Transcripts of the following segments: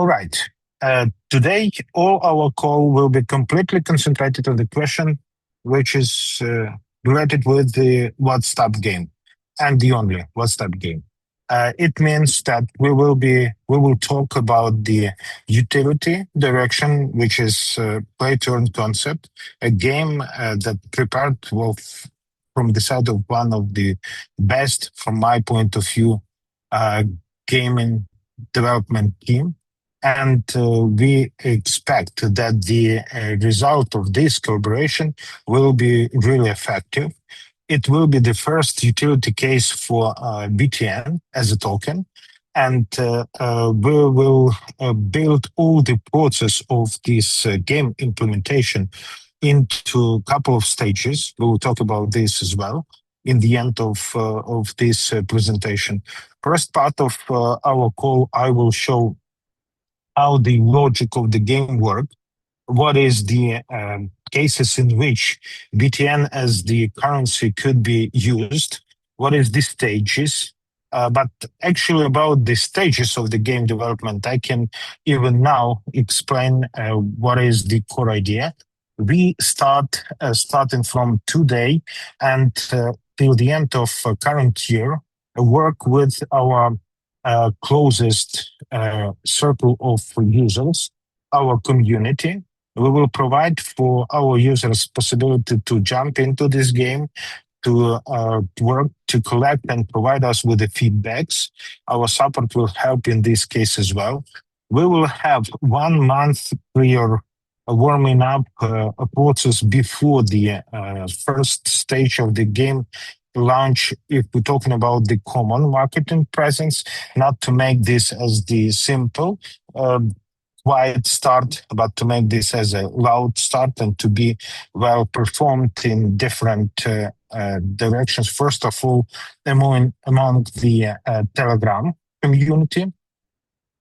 All right. Today, all our call will be completely concentrated on the question which is related with the WattsTap game and the only WattsTap game. It means that we will talk about the utility direction, which is play turn concept, a game that prepared from the side of one of the best, from my point of view, gaming development team. And we expect that the result of this collaboration will be really effective. It will be the first utility case for BTN as a token. And we will build all the process of this game implementation into a couple of stages. We will talk about this as well in the end of this presentation. First part of our call, I will show how the logic of the game work, what is the cases in which BTN as the currency could be used, what is the stages, but actually about the stages of the game development, I can even now explain what is the core idea. We starting from today and till the end of current year, work with our closest circle of users, our community. We will provide for our users possibility to jump into this game, to work, to collect and provide us with the feedbacks. Our support will help in this case as well. We will have 1 month prior warming up process before the first stage of the game launch, if we're talking about the common marketing presence, not to make this as the simple quiet start, but to make this as a loud start and to be well performed in different directions. First of all, among the Telegram community.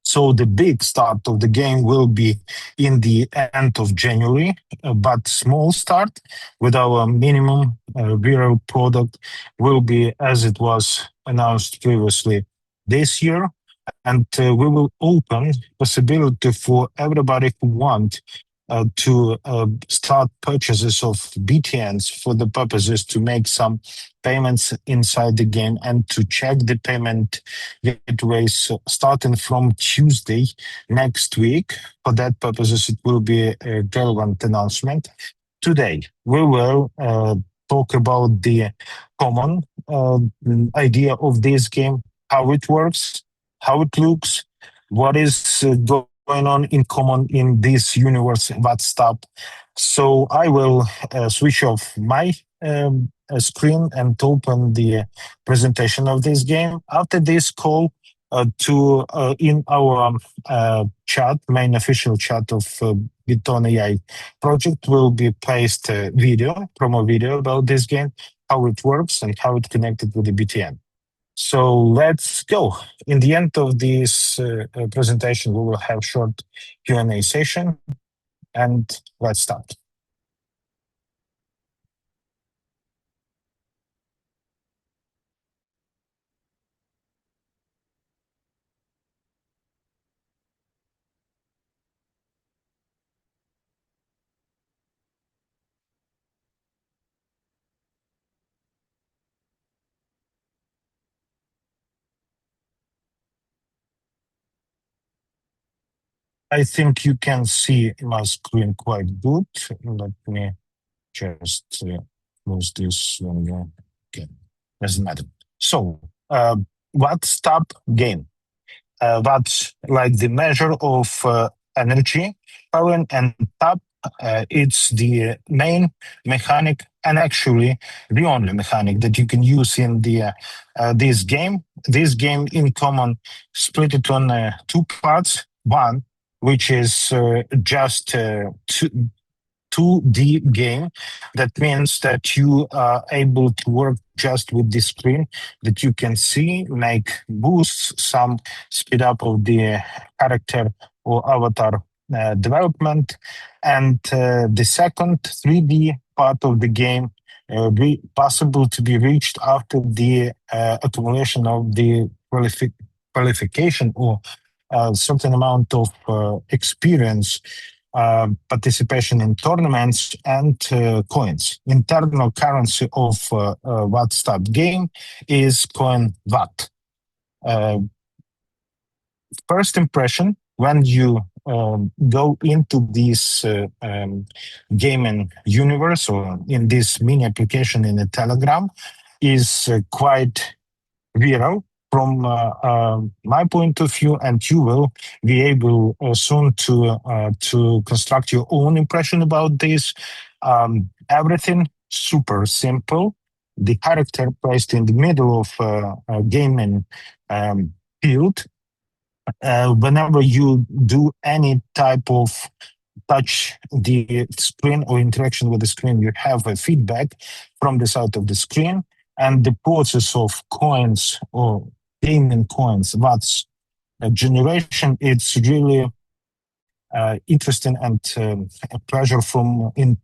So the big start of the game will be in the end of January, but small start with our minimum viral product will be as it was announced previously this year. And we will open possibility for everybody who want to start purchases of BTNs for the purposes to make some payments inside the game and to check the payment gateways starting from Tuesday next week. For that purposes, it will be a relevant announcement. Today, we will talk about the common idea of this game, how it works, how it looks, what is going on in common in this universe, WattsTap. So I will switch off my screen and open the presentation of this game. After this call, in our chat, main official chat of BitTON.AI project will be placed a promo video about this game, how it works and how it connected with the BTN. So let's go. In the end of this presentation, we will have short Q&A session, and let's start. I think you can see my screen quite good. Let me just close this one. Okay, doesn't matter. So, WattsTap game. That's like the measure of energy, power, and tap. It's the main mechanic and actually the only mechanic that you can use in the this game. This game in common split it on 2 parts. One, which is just 2D game. That means that you are able to work just with the screen that you can see, make boosts, some speed up of the character or avatar development. And the second 3D part of the game be possible to be reached after the accumulation of the qualification or a certain amount of experience, participation in tournaments, and coins. Internal currency of WattsTap game is coin Watt. First impression when you go into this gaming universe or in this mini application in a Telegram is quite viral from my point of view, and you will be able soon to construct your own impression about this. Everything super simple. The character placed in the middle of a gaming field. Whenever you do any type of touch the screen or interaction with the screen, you have a feedback from the side of the screen, and the process of coins or gaming coins, watts generation, it's really interesting and a pleasure from in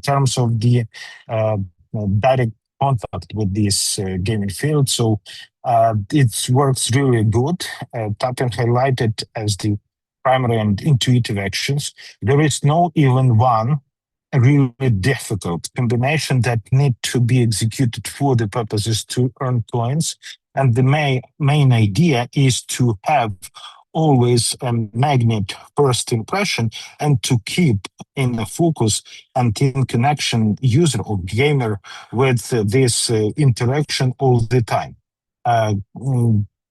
terms of the direct contact with this gaming field. So it works really good. Tapping highlighted as the primary and intuitive actions. There is no even one really difficult combination that need to be executed for the purposes to earn coins. And the main idea is to have always a magnet first impression and to keep in the focus and in connection user or gamer with this interaction all the time.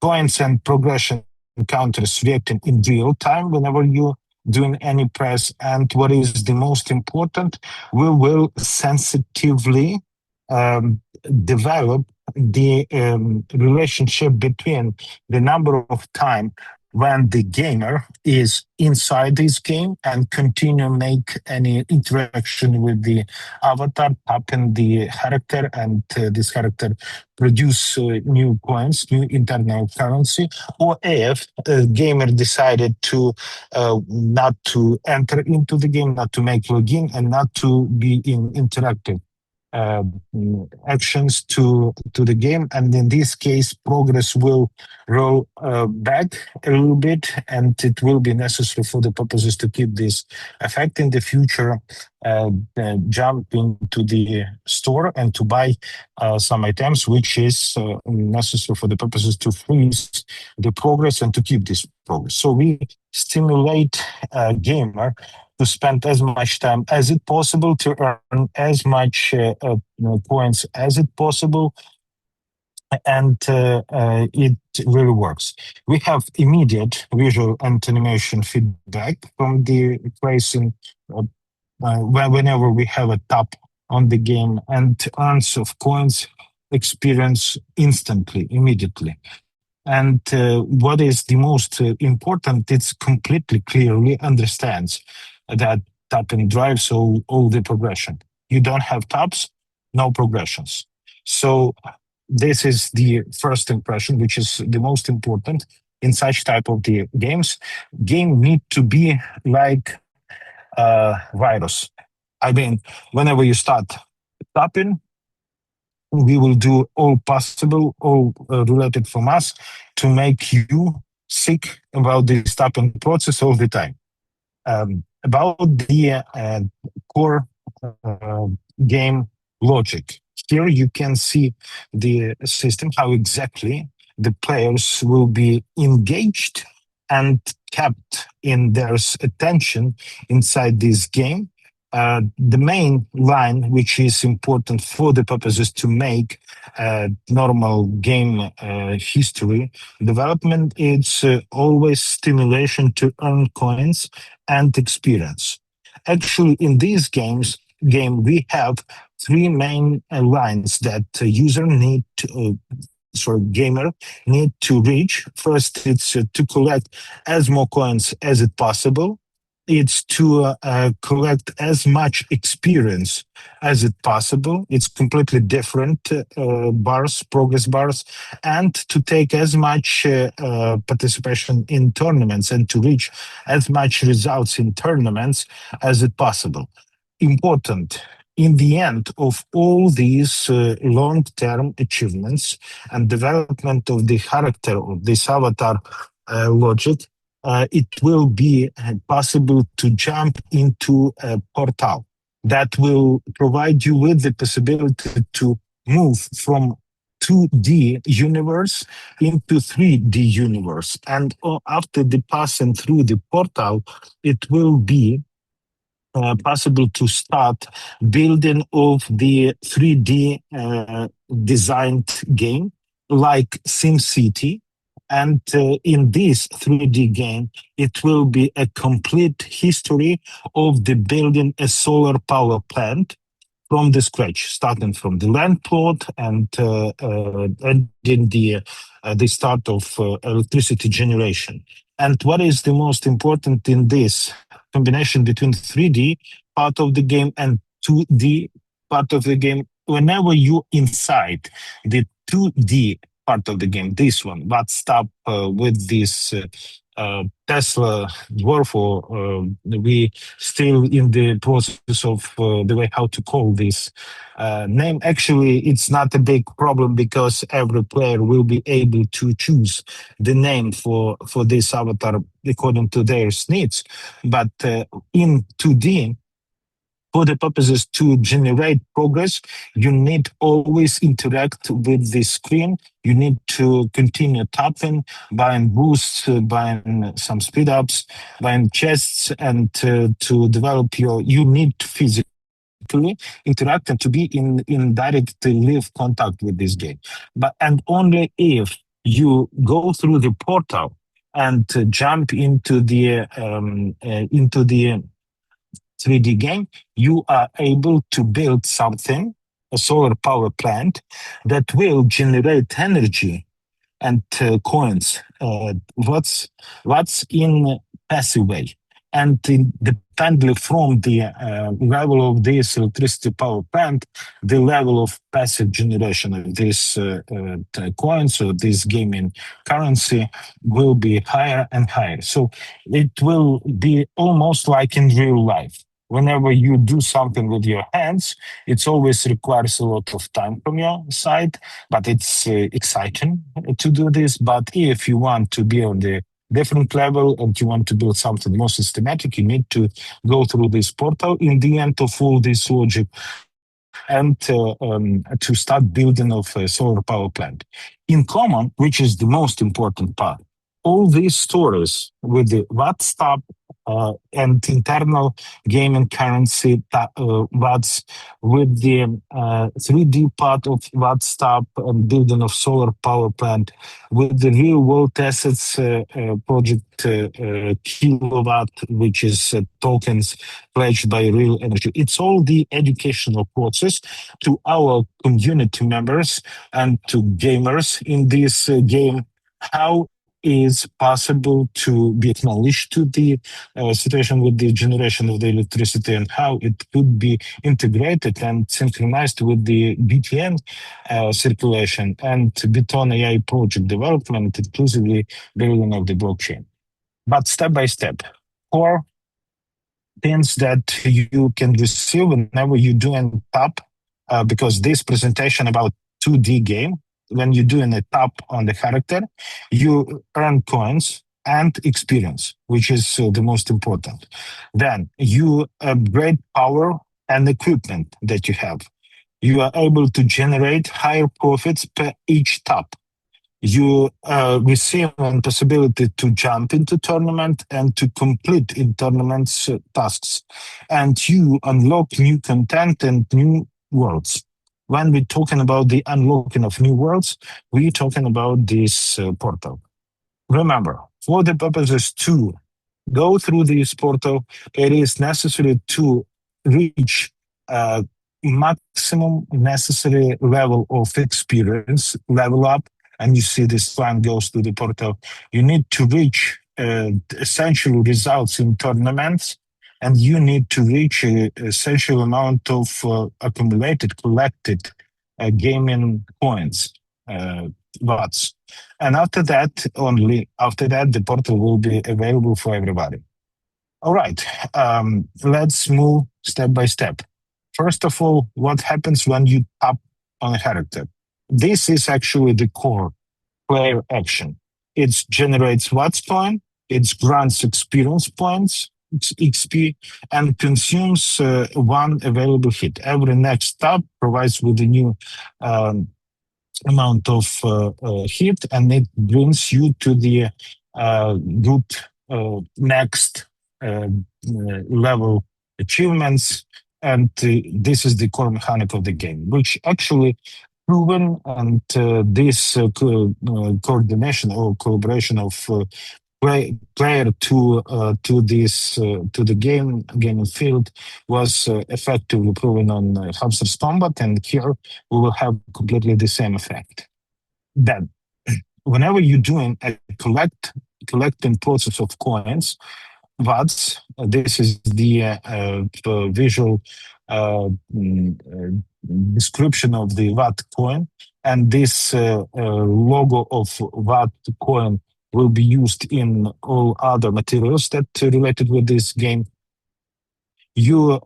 Points and progression counters reacting in real time whenever you doing any press. And what is the most important, we will sensitively develop the relationship between the number of time when the gamer is inside this game and continue make any interaction with the avatar, tapping the character, and this character produce new coins, new internal currency, or if the gamer decided to not to enter into the game, not to make login, and not to be in interactive uh, actions to the game. And in this case, progress will roll back a little bit, and it will be necessary for the purposes to keep this effect in the future. Jump into the store and to buy some items, which is necessary for the purposes to freeze the progress and to keep this progress. So we stimulate a gamer to spend as much time as it possible to earn as much points as it possible, and it really works. We have immediate visual and animation feedback from the tracing whenever we have a tap on the game, and earns of coins experience instantly, immediately. And what is the most important, it's completely clearly understands that tapping drives all the progression. You don't have taps, no progressions. So this is the first impression, which is the most important in such type of the games. Game need to be like a virus. I mean, whenever you start tapping, we will do all possible, all related from us to make you sick about this tapping process all the time. About the core uh, game logic. Here you can see the system, how exactly the players will be engaged and kept in their attention inside this game. The main line, which is important for the purposes to make normal game history development, it's always stimulation to earn coins and experience. Actually, in these game we have three main lines that user need to, gamer need to reach. First, it's to collect as more coins as it possible. It's to collect as much experience as it possible. It's completely different bars, progress bars, and to take as much participation in tournaments and to reach as much results in tournaments as it possible. Important. In the end of all these long-term achievements and development of the character of this avatar logic, it will be possible to jump into a portal that will provide you with the possibility to move from 2D universe into 3D universe. And after the passing through the portal, it will be possible to start building of the 3D designed game like SimCity. And in this 3D game, it will be a complete history of the building a solar power plant from the scratch, starting from the land plot and ending the start of electricity generation. And what is the most important in this combination between 3D part of the game and 2D part of the game? Whenever you inside the 2D part of the game, this one, WattsTap with this Tesla dwarf, or we still in the process of the way how to call this name. Actually, it's not a big problem because every player will be able to choose the name for this avatar according to their needs. But in 2D, for the purposes to generate progress, you need always interact with the screen. You need to continue tapping, buying boosts, buying some speed ups, buying chests, and to develop you need to physically interact and to be in direct live contact with this game. But and only if you go through the portal and jump into the 3D game, you are able to build something, a solar power plant that will generate energy and coins. What's in passive way, and depending from the level of this electricity power plant, the level of passive generation of this coins or this gaming currency will be higher and higher. So it will be almost like in real life. Whenever you do something with your hands, it always requires a lot of time from your side, but it's exciting to do this. But if you want to be on the different level and you want to build something more systematic, you need to go through this portal in the end of all this logic and to start building of a solar power plant. In common, which is the most important part, all these stories with the WattsTap and internal gaming currency Watts, with the 3D part of WattsTap and building of solar power plant, with the real world assets project Kilowatt, which is tokens pledged by real energy. It's all the educational process to our community members and to gamers in this game, how is possible to be acknowledged to the situation with the generation of the electricity and how it could be integrated and synchronized with the BTN circulation and BitTON.AI project development, inclusively building of the blockchain. But step by step, core things that you can receive whenever you're doing tap, because this presentation about 2D game, when you're doing a tap on the character, you earn coins and experience, which is the most important. Then you upgrade power and equipment that you have. You are able to generate higher profits per each tap. You receive a possibility to jump into tournament and to complete in tournaments tasks, and you unlock new content and new worlds. When we're talking about the unlocking of new worlds, we're talking about this portal. Remember, for the purposes to go through this portal, it is necessary to reach maximum necessary level of experience, level up, and you see this line goes to the portal. You need to reach essential results in tournaments, and you need to reach an essential amount of accumulated, collected gaming coins, watts. And after that, only after that, the portal will be available for everybody. All right, let's move step by step. First of all, what happens when you tap on a character? This is actually the core player action. It generates Watts point, it grants experience points, XP, and consumes one available hit. Every next tab provides with a new um, amount of hit, and it brings you to the good next level achievements. And this is the core mechanic of the game, which actually proven. And this coordination or collaboration of player to this to the gaming field was effectively proven on Hamster's Combat, and here we will have completely the same effect. Then, whenever you're doing a collecting process of coins, VADs, this is the visual description of the VAT coin, and this logo of VAT coin will be used in all other materials that related with this game. You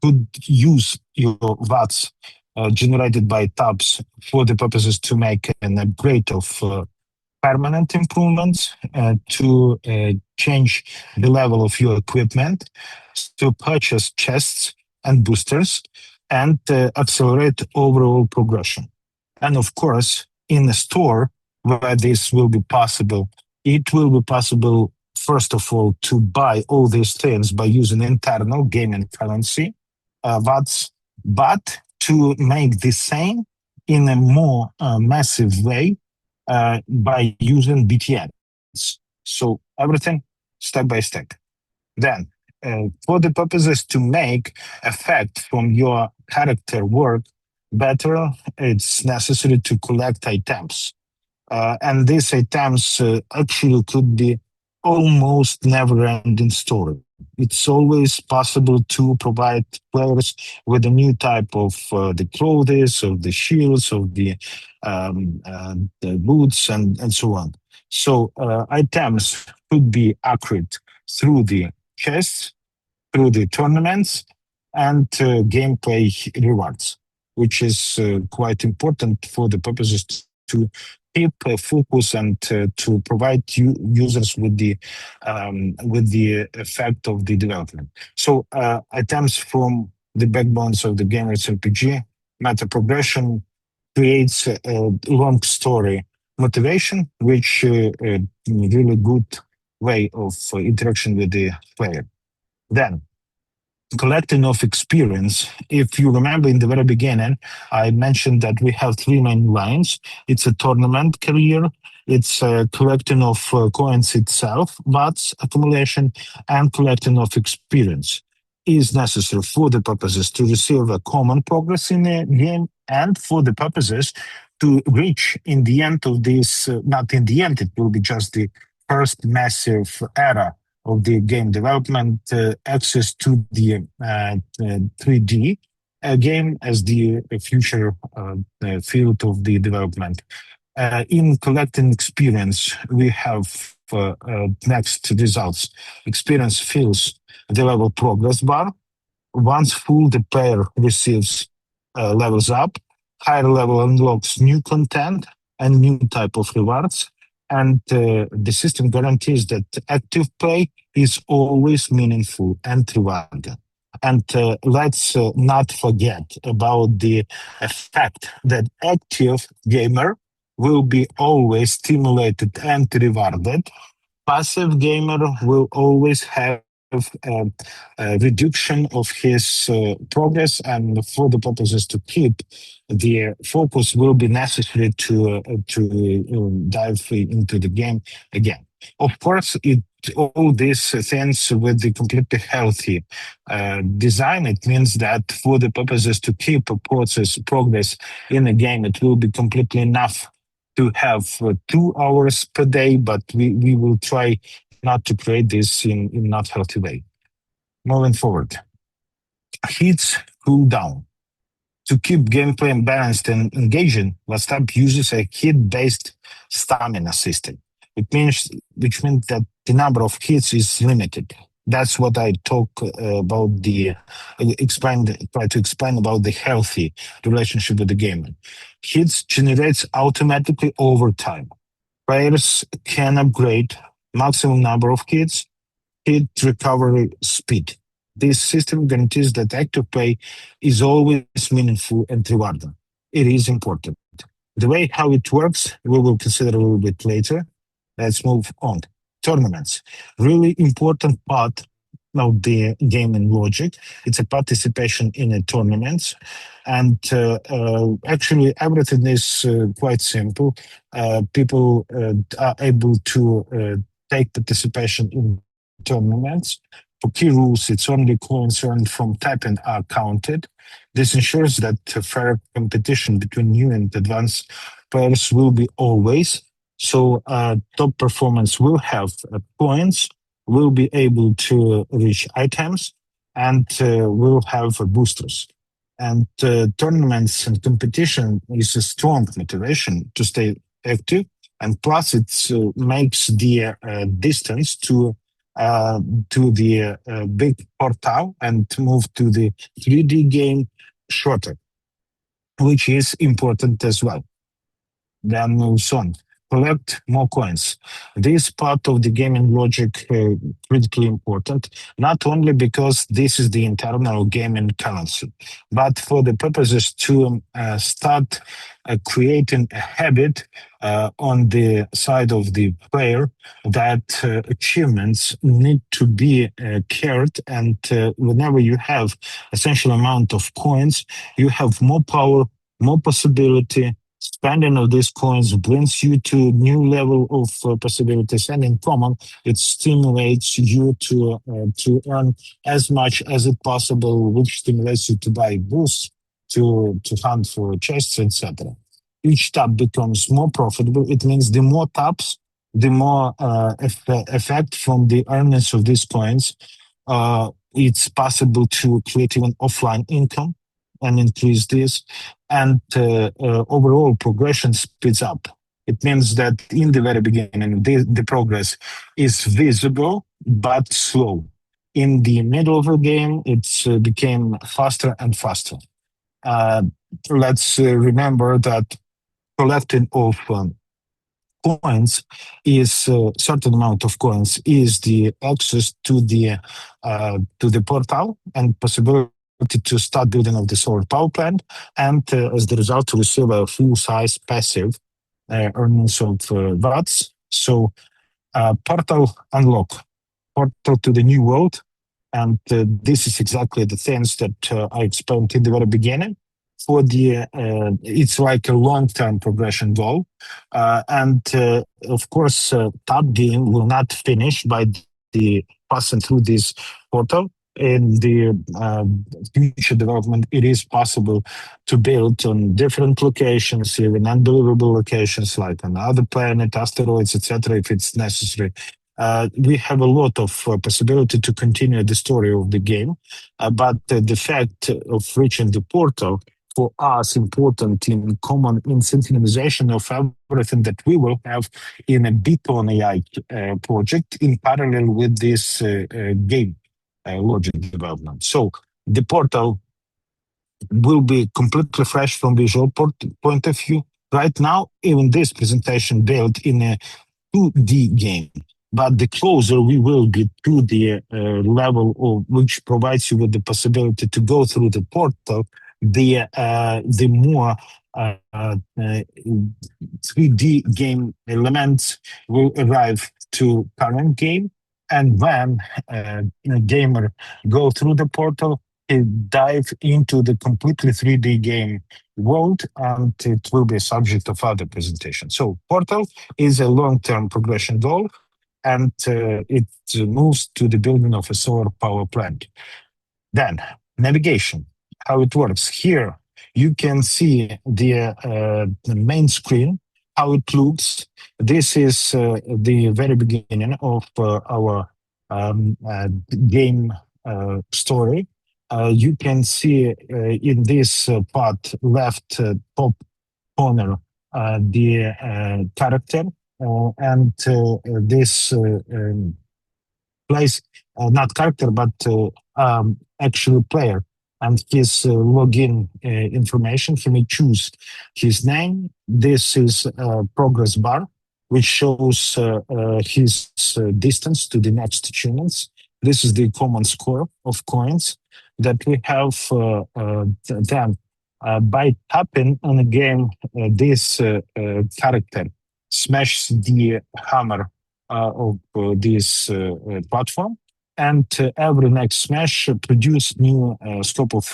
could use your VATs generated by tabs for the purposes to make an upgrade of permanent improvements, to change the level of your equipment, to purchase chests and boosters, and accelerate overall progression. And of course, in a store where this will be possible, it will be possible, first of all, to buy all these things by using internal gaming currency, VATs, but to make the same in a more massive way by using BTNs. So everything step by step. Then, for the purposes to make effect from your character work better, it's necessary to collect items. And these items actually could be almost never-ending story. It's always possible to provide players with a new type of the clothes, of the shields, of the boots, and so on. So items could be accurate through the chests, through the tournaments, and gameplay rewards, which is quite important for the purposes to keep focus and to provide users with the effect of the development. So items from the backbones of the gamer's RPG, meta progression creates a long story motivation, which really good way of interaction with the player. Then, collecting of experience. If you remember in the very beginning, I mentioned that we have three main lines. It's a tournament career, it's a collecting of coins itself, but accumulation and collecting of experience is necessary for the purposes to receive a common progress in a game and for the purposes to reach in the end of this, not in the end, it will be just the first massive era of the game development, access to the 3D game as the future field of the development. In collecting experience, we have next results. Experience fills the level progress bar. Once full, the player receives levels up. Higher level unlocks new content and new type of rewards. And the system guarantees that active play is always meaningful and rewarding. And let's not forget about the fact that active gamer will be always stimulated and rewarded. Passive gamer will always have a reduction of his progress, and for the purposes to keep the focus will be necessary to dive into the game again. Of course, all these things with the completely healthy design, it means that for the purposes to keep a progress in a game, it will be completely enough to have 2 hours per day, but we will try not to create this in not healthy way. Moving forward, hits cool down. To keep gameplay balanced and engaging, WattsTap uses a hit-based stamina system. Which means that the number of hits is limited. That's what I talk about try to explain about the healthy relationship with the gamer. Hits generates automatically over time. Players can upgrade maximum number of hit recovery speed. This system guarantees that active play is always meaningful and rewarding. It is important. The way how it works, we will consider a little bit later. Let's move on. Tournaments. Really important part of the gaming logic. It's a participation in a tournaments. And actually, everything is quite simple. People are able to take participation in tournaments. For key rules, it's only coins earned from tapping are counted. This ensures that fair competition between new and advanced players will be always. So top performance will have points, will be able to reach items, and will have boosters. And tournaments and competition is a strong motivation to stay active. And plus, it makes the distance uh, to the big portal and move to the 3D game shorter, which is important as well. Then moves on. Collect more coins. This part of the gaming logic critically important, not only because this is the internal gaming currency, but for the purposes to start creating a habit on the side of the player that achievements need to be cared, and whenever you have essential amount of coins, you have more power, more possibility. Spending of these coins brings you to new level of possibilities, and in common, it stimulates you to earn as much as it possible, which stimulates you to buy boosts, to hunt for chests, etc. Each tap becomes more profitable. It means the more taps, the more effect from the earnings of these coins. It's possible to create even offline income and increase this, and overall progression speeds up. It means that in the very beginning, the progress is visible but slow. In the middle of the game, it became faster and faster. Uh, let's remember that collecting of coins is a certain amount of coins is the access to the portal and possibility to start building of the solar power plant, and as the result to receive a full size passive earnings of watts. So portal unlock, portal to the new world, and this is exactly the things that I explained in the very beginning. For the it's like a long-term progression goal, and of course, top game will not finish by the passing through this portal. In the future development, it is possible to build on different locations, even unbelievable locations like on other planet, asteroids, etc., if it's necessary. We have a lot of possibility to continue the story of the game, but the fact of reaching the portal for us important in common in synchronization of everything that we will have in a BitTON.AI project in parallel with this game logic development. So the portal will be completely fresh from visual point of view. Right now, even this presentation built in a 2D game. But the closer we will be to the level of which provides you with the possibility to go through the portal, the more 3D game elements will arrive to current game. And when a gamer go through the portal, it dive into the completely 3D game world, and it will be a subject of other presentation. So Portal is a long-term progression goal, and it moves to the building of a solar power plant. Then navigation, how it works. Here you can see the main screen, how it looks. This is the very beginning of our game story. You can see in this part left top corner the character and this place, not character, but actual player and his login information. He may choose his name. This is a progress bar, which shows his distance to the next achievements. This is the common score of coins that we have. Then, by tapping on a game, this character smashes the hammer of this platform, and every next smash produce new scope of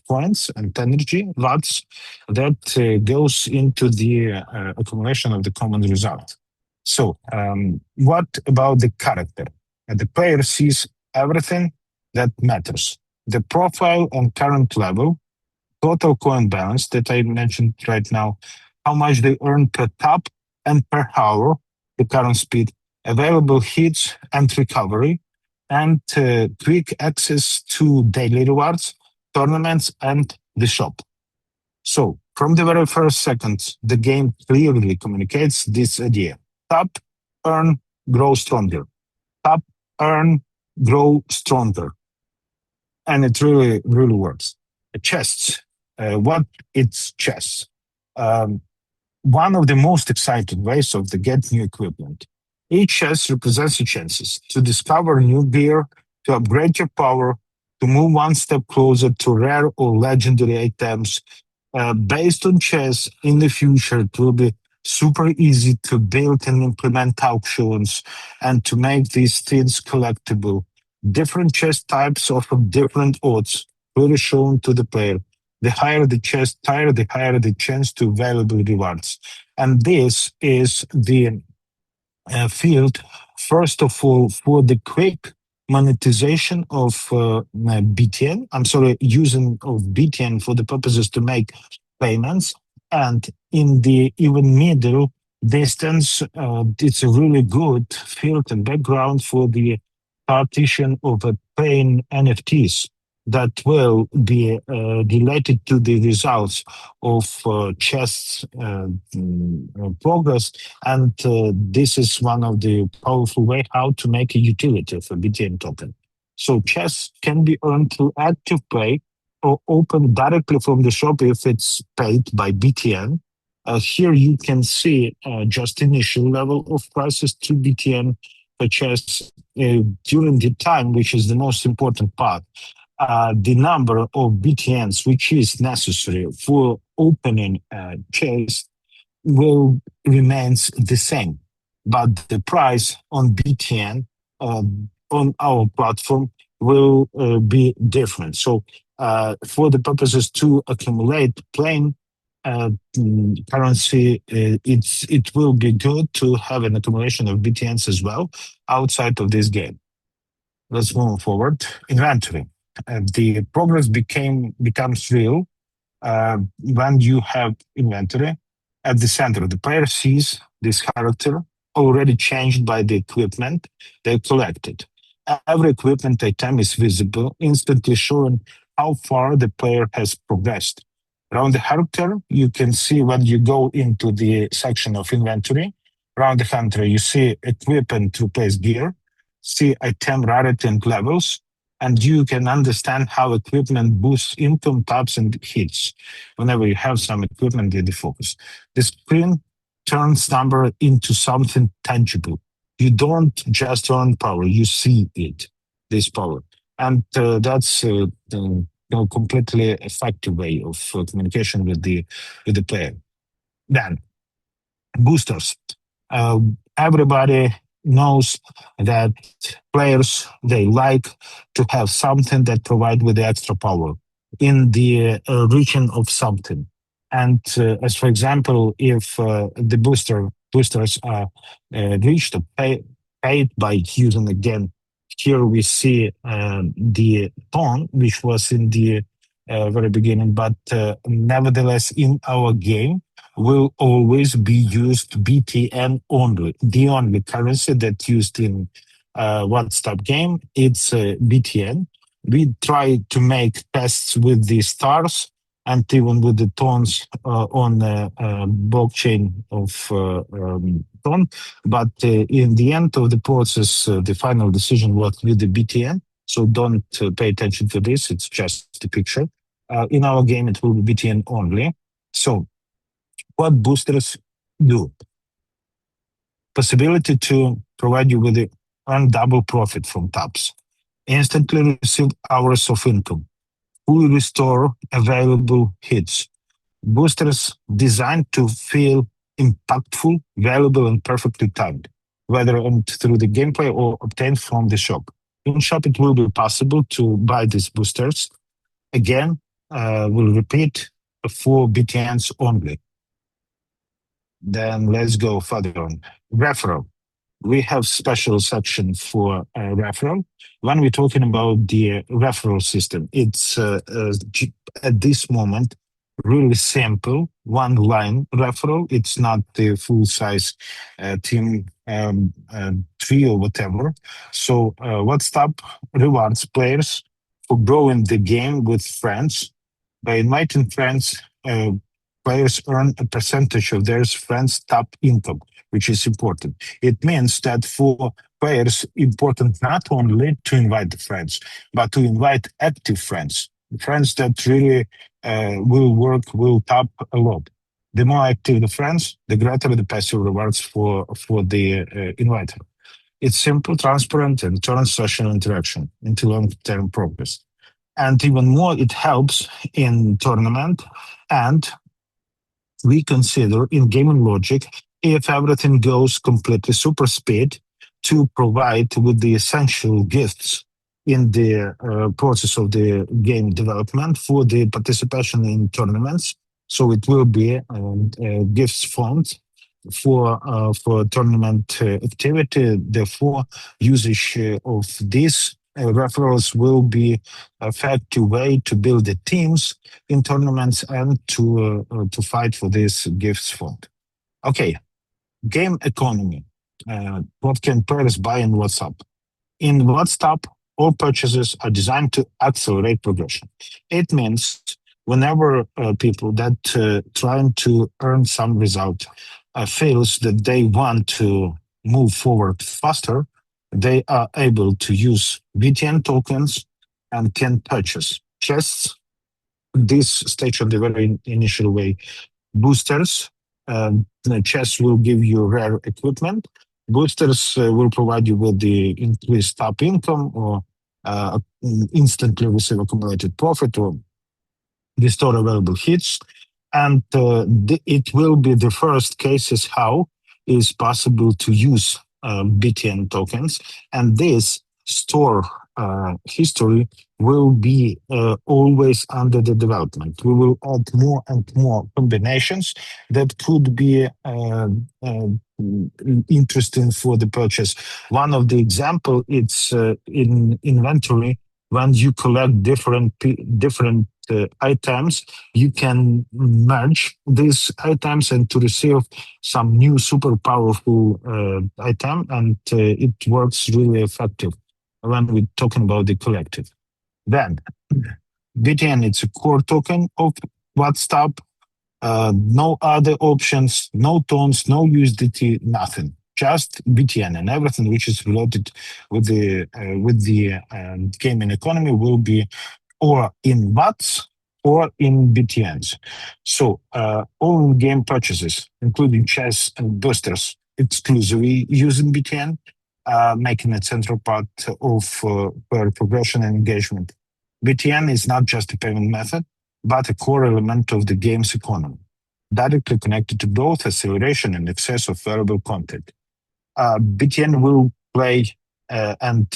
coins and energy watts that goes into the accumulation of the common result. So, what about the character? The player sees everything that matters: the profile and current level, total coin balance that I mentioned right now, how much they earn per tap and per hour, the current speed, available hits and recovery, and quick access to daily rewards, tournaments, and the shop. So, from the very first second, the game clearly communicates this idea: tap, earn, grow stronger. Tap, earn, grow stronger. And it really works. Chests. What it's chess? Um, One of the most exciting ways of the get new equipment. Each chest represents your chances to discover new gear, to upgrade your power, to move one step closer to rare or legendary items. Based on chess, in the future, it will be super easy to build and implement auctions and to make these things collectible. Different chess types offer different odds, really shown to the player. The higher the chess tire, the higher the chance to valuable rewards. And this is the field, first of all, for the quick monetization of BTN. I'm sorry, using of BTN for the purposes to make payments. And in the even middle distance, it's a really good field and background for the partition of paying NFTs that will be related to the results of chess progress, and this is one of the powerful way how to make a utility of a BTN token. So chess can be earned through active play or open directly from the shop if it's paid by BTN. Here you can see just initial level of prices to BTN for chess during the time, which is the most important part. The number of BTNs which is necessary for opening chess will remains the same, but the price on BTN on our platform will be different. So, for the purposes to accumulate plain currency, it will be good to have an accumulation of BTNs as well outside of this game. Let's move forward. Inventory. The progress becomes real when you have inventory at the center. The player sees this character already changed by the equipment they collected. Every equipment item is visible, instantly showing how far the player has progressed. Around the character, you can see when you go into the section of inventory. Around the character, you see equipment to place gear, see item rarity and levels, and you can understand how equipment boosts income, taps, and hits whenever you have some equipment in the focus. The screen turns number into something tangible. You don't just earn power, you see it, this power. And that's completely effective way of communication with the player. Then, boosters. Uh, Everybody knows that players they like to have something that provide with the extra power in the region of something. And as for example, if the boosters are reached or paid by using again, here we see the tone which was in the very beginning, but nevertheless in our game will always be used BTN only. The only currency that used in WattsTap game, it's BTN. We try to make tests with the stars and even with the tones on the blockchain of Ton. But in the end of the process, the final decision was with the BTN. So don't pay attention to this. It's just a picture. In our game, it will be BTN only. So what boosters do? possibility to provide you with the earn double profit from taps, instantly receive hours of income, fully restore available hits, boosters designed to feel impactful, valuable, and perfectly timed, whether earned through the gameplay or obtained from the shop. In shop, it will be possible to buy these boosters. Again, we'll repeat for BTNs only. Then let's go further on. Referral. We have special section for referral. When we're talking about the referral system, it's at this moment really simple, one line referral. It's not the full size team tree or whatever. So WhatsApp rewards players for growing the game with friends. By inviting friends, players earn a percentage of their friends' top income, which is important. It means that for players, important not only to invite the friends, but to invite active friends that really will work, will tap a lot. The more active the friends, the greater the passive rewards for the inviter. It's simple, transparent, and turns social interaction into long-term progress. And even more, it helps in tournament and we consider in gaming logic if everything goes completely super speed to provide with the essential gifts in the process of the game development for the participation in tournaments. So it will be gifts fund for tournament activity. Therefore, usage of these referrals will be effective way to build the teams in tournaments and to fight for this gifts fund. Okay, game economy. What can players buy in WhatsApp? In WhatsApp, all purchases are designed to accelerate progression. It means whenever people that trying to earn some result feels that they want to move forward faster, they are able to use BTN tokens and can purchase chests. This stage of the very initial way, boosters. The chests will give you rare equipment. Boosters will provide you with the increased top income or instantly receive accumulated profit or restore available hits. And it will be the first cases how is possible to use BTN tokens. And this store history will be always under the development. We will add more and more combinations that could be interesting for the purchase. One of the example, it's in inventory. When you collect different items, you can merge these items and to receive some new super powerful item, and it works really effective when we're talking about the collective. Then, BTN, it's a core token of WhatsApp. No other options, no tones, no USDT, nothing. Just BTN and everything which is related with the gaming economy will be or in watts or in BTNs. So all game purchases, including chess and boosters, exclusively using BTN, making it central part of progression and engagement. BTN is not just a payment method, but a core element of the game's economy, directly connected to growth, acceleration, and access of valuable content. BTN will play an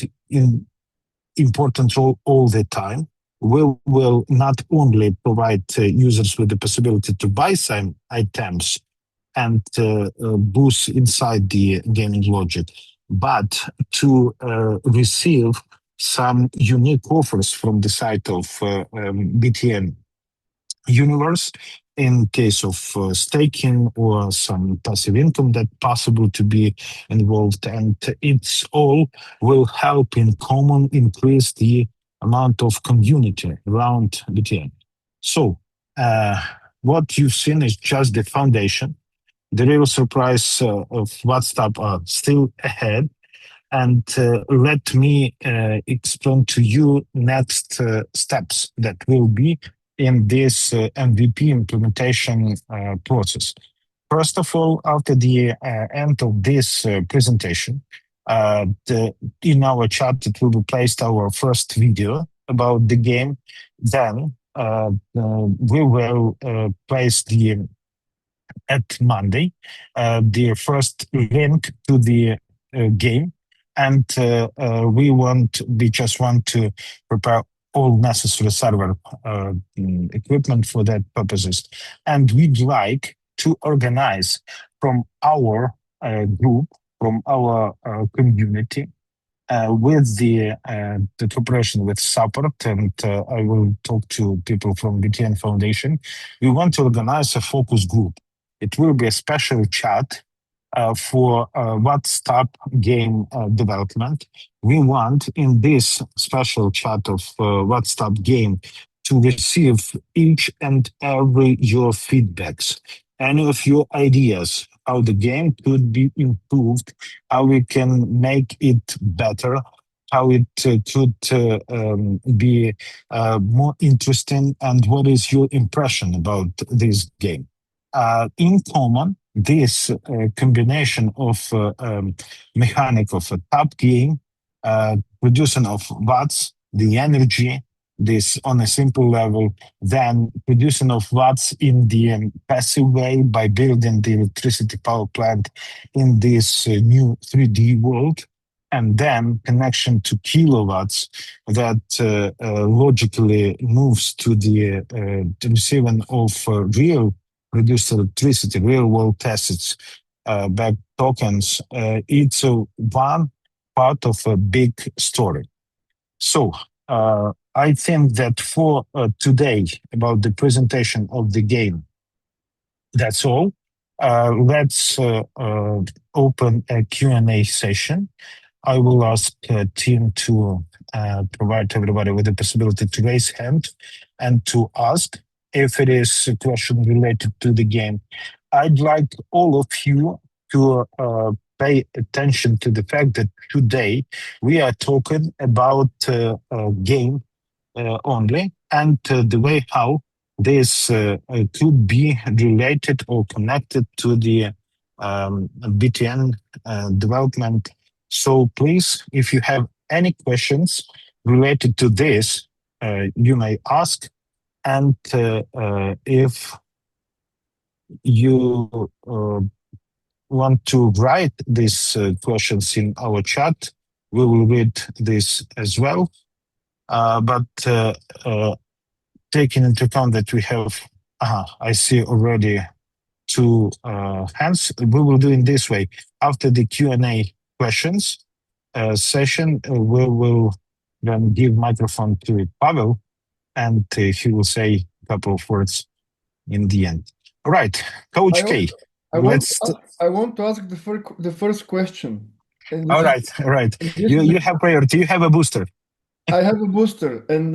important role all the time. We will not only provide users with the possibility to buy some items and boost inside the gaming logic, but to receive some unique offers from the side of BTN universe in case of staking or some passive income that possible to be involved. And it's all will help in common increase the amount of community around BTN. So what you've seen is just the foundation. The real surprise of WhatsApp are still ahead. And let me explain to you next steps that will be in this MVP implementation process. First of all, after the end of this presentation, in our chat it will be placed our first video about the game. Then we will place the at Monday the first link to the game, and we just want to prepare all necessary server equipment for that purposes, and we'd like to organize from our group, from our community, with the cooperation with support, and I will talk to people from BTN Foundation. We want to organize a focus group. It will be a special chat for WhatsTap game development. We want in this special chat of WhatsTap game to receive each and every your feedbacks, any of your ideas, how the game could be improved, how we can make it better, how it could be more interesting, and what is your impression about this game. In common, this combination of mechanic of a tap game, producing of watts, the energy, this on a simple level, then producing of watts in the passive way by building the electricity power plant in this new 3D world, and then connection to kilowatts that logically moves to the receiving of real produced electricity, real world assets, back tokens. It's one part of a big story. So I think that for today about the presentation of the game, that's all. Let's open a Q&A session. I will ask Tim to provide everybody with the possibility to raise hand and to ask if it is a question related to the game. I'd like all of you to pay attention to the fact that today we are talking about a game only, and the way how this could be related or connected to the BTN development. So please, if you have any questions related to this, you may ask. And if you want to write these questions in our chat, we will read this as well. But taking into account that we have, I see already two hands, we will do in this way. After the Q&A questions session, we will then give microphone to Pavel, and he will say a couple of words in the end. All right, Coach K. I want to ask the first question. All right. You have priority. You have a booster. I have a booster, and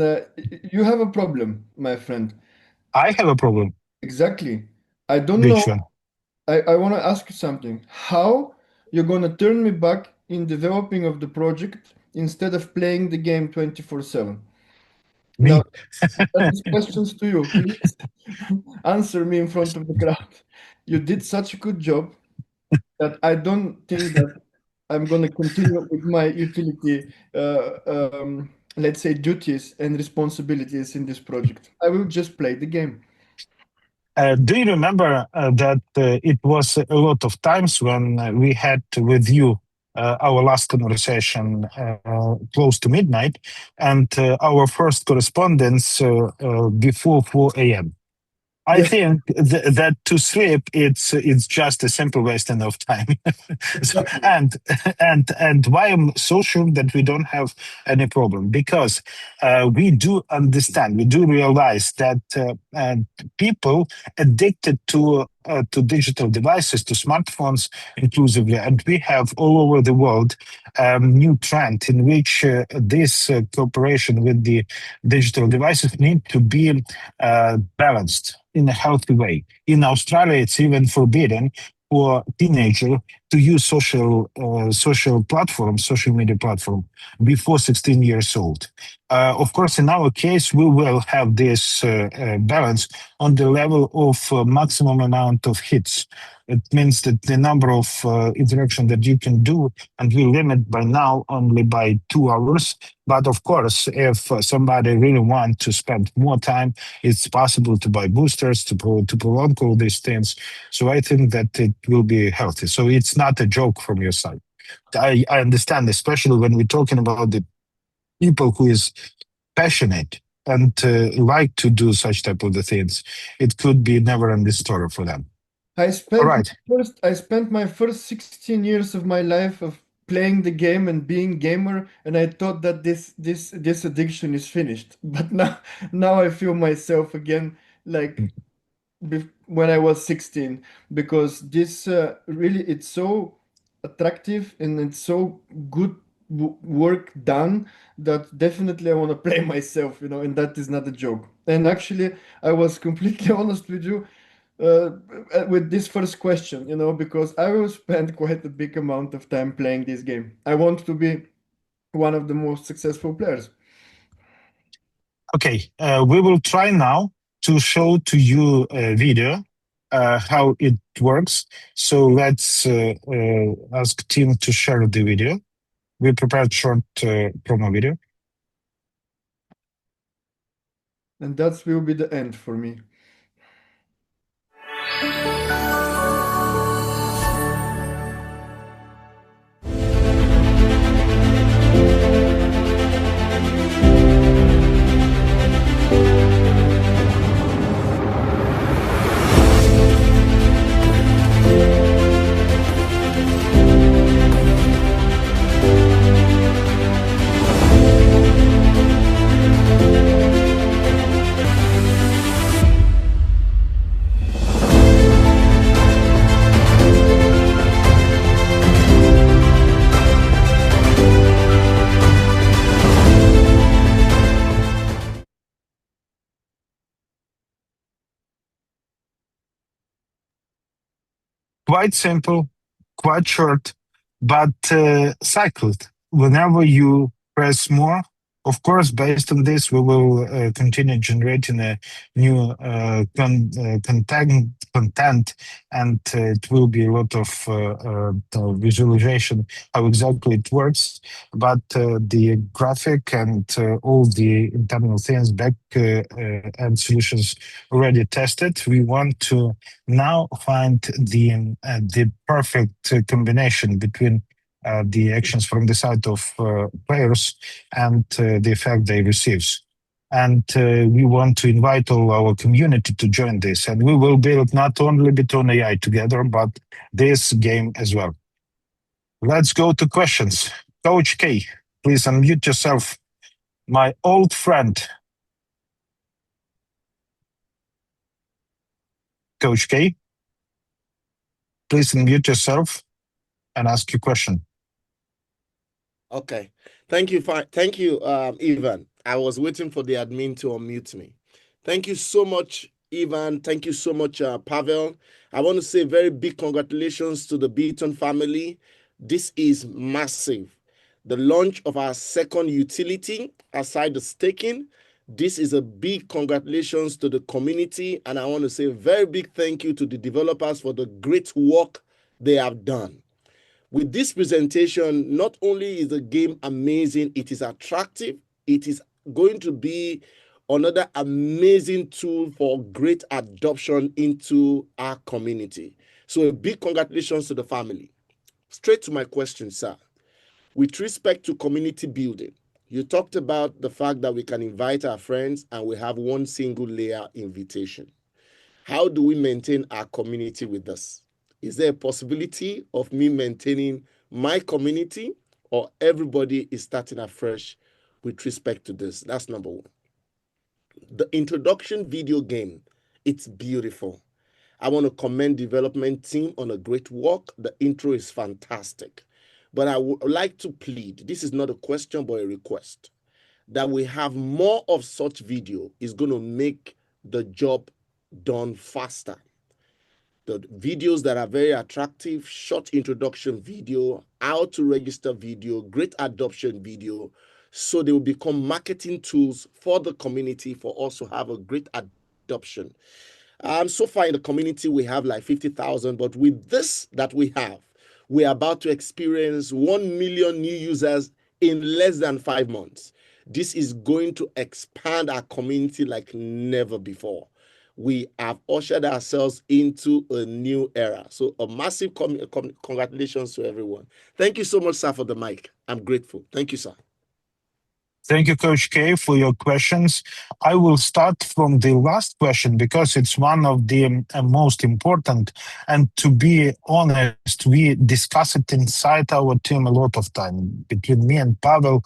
you have a problem, my friend. I have a problem. Exactly. I don't Which know. one? I want to ask you something. How you're going to turn me back in developing of the project instead of playing the game 24/7? Me. Now, that is questions to you. Please answer me in front of the crowd. You did such a good job that I don't think that I'm going to continue with my utility, let's say, duties and responsibilities in this project. I will just play the game. Do you remember that it was a lot of times when we had with you our last conversation close to midnight, and our first correspondence before 4 a.m.? I think that to sleep it's just a simple wasting of time. So, and why I'm so sure that we don't have any problem, because we do understand, we do realize that people addicted to digital devices, to smartphones inclusively, and we have all over the world new trend in which this cooperation with the digital devices need to be balanced in a healthy way. In Australia, it's even forbidden for teenager to use social platforms, social media platform before 16 years old. Of course, in our case, we will have this balance on the level of maximum amount of hits. It means that the number of interaction that you can do, and we limit by now only by 2 hours. But of course, if somebody really want to spend more time, it's possible to buy boosters to prolong all these things. So I think that it will be healthy. So it's not a joke from your side. I understand, especially when we're talking about the people who is passionate and like to do such type of the things. It could be never-ending story for them. All right. I spent my first 16 years of my life of playing the game and being gamer, and I thought that this addiction is finished. But now I feel myself again like when I was 16, because this really, it's so attractive and it's so good work done that definitely I want to play myself, and that is not a joke. And actually, I was completely honest with you uh, with this first question, because I will spend quite a big amount of time playing this game. I want to be one of the most successful players. Okay, we will try now to show to you a video how it works. So let's ask Tim to share the video. We prepared short promo video. And that will be the end for me. Quite simple, quite short, but cycled. Whenever you press more, of course, based on this, we will continue generating a new content, and it will be a lot of visualization how exactly it works. But the graphic and all the internal things, back and solutions already tested. We want to now find the perfect combination between the actions from the side of players and the effect they receives. And we want to invite all our community to join this. And we will build not only BitTON.AI together, but this game as well. Let's go to questions. Coach K, please unmute yourself. My old friend. Coach K, please unmute yourself and ask your question. Okay. Thank you. Thank you, Ivan. I was waiting for the admin to unmute me. Thank you so much, Ivan. Thank you so much, Pavel. I want to say very big congratulations to the BitTON family. This is massive. The launch of our second utility, aside the staking, this is a big congratulations to the community. And I want to say a very big thank you to the developers for the great work they have done. With this presentation, not only is the game amazing, it is attractive, it is going to be another amazing tool for great adoption into our community. So a big congratulations to the family. Straight to my question, sir. With respect to community building, you talked about the fact that we can invite our friends and we have one single layer invitation. How do we maintain our community with this? Is there a possibility of me maintaining my community, or everybody is starting afresh with respect to this? That's number one. The introduction video game, it's beautiful. I want to commend development team on a great work. The intro is fantastic. But I would like to plead, this is not a question but a request, that we have more of such video is going to make the job done faster. the videos that are very attractive, short introduction video, how to register video, great adoption video. So they will become marketing tools for the community for us to have a great adoption. So far in the community, we have like 50,000, but with this that we have, we're about to experience 1 million new users in less than 5 months. This is going to expand our community like never before. We have ushered ourselves into a new era. So a massive congratulations to everyone. Thank you so much, sir, for the mic. I'm grateful. Thank you, sir. Thank you, Coach K, for your questions. I will start from the last question because it's one of the most important. And to be honest, we discuss it inside our team a lot of time between me and Pavel.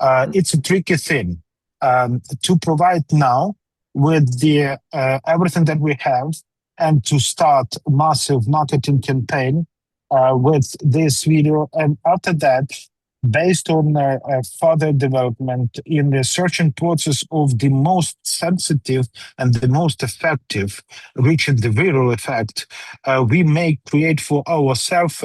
It's a tricky thing to provide now with the everything that we have and to start massive marketing campaign with this video. And after that, based on further development in the searching process of the most sensitive and the most effective, reaching the viral effect, we may create for ourselves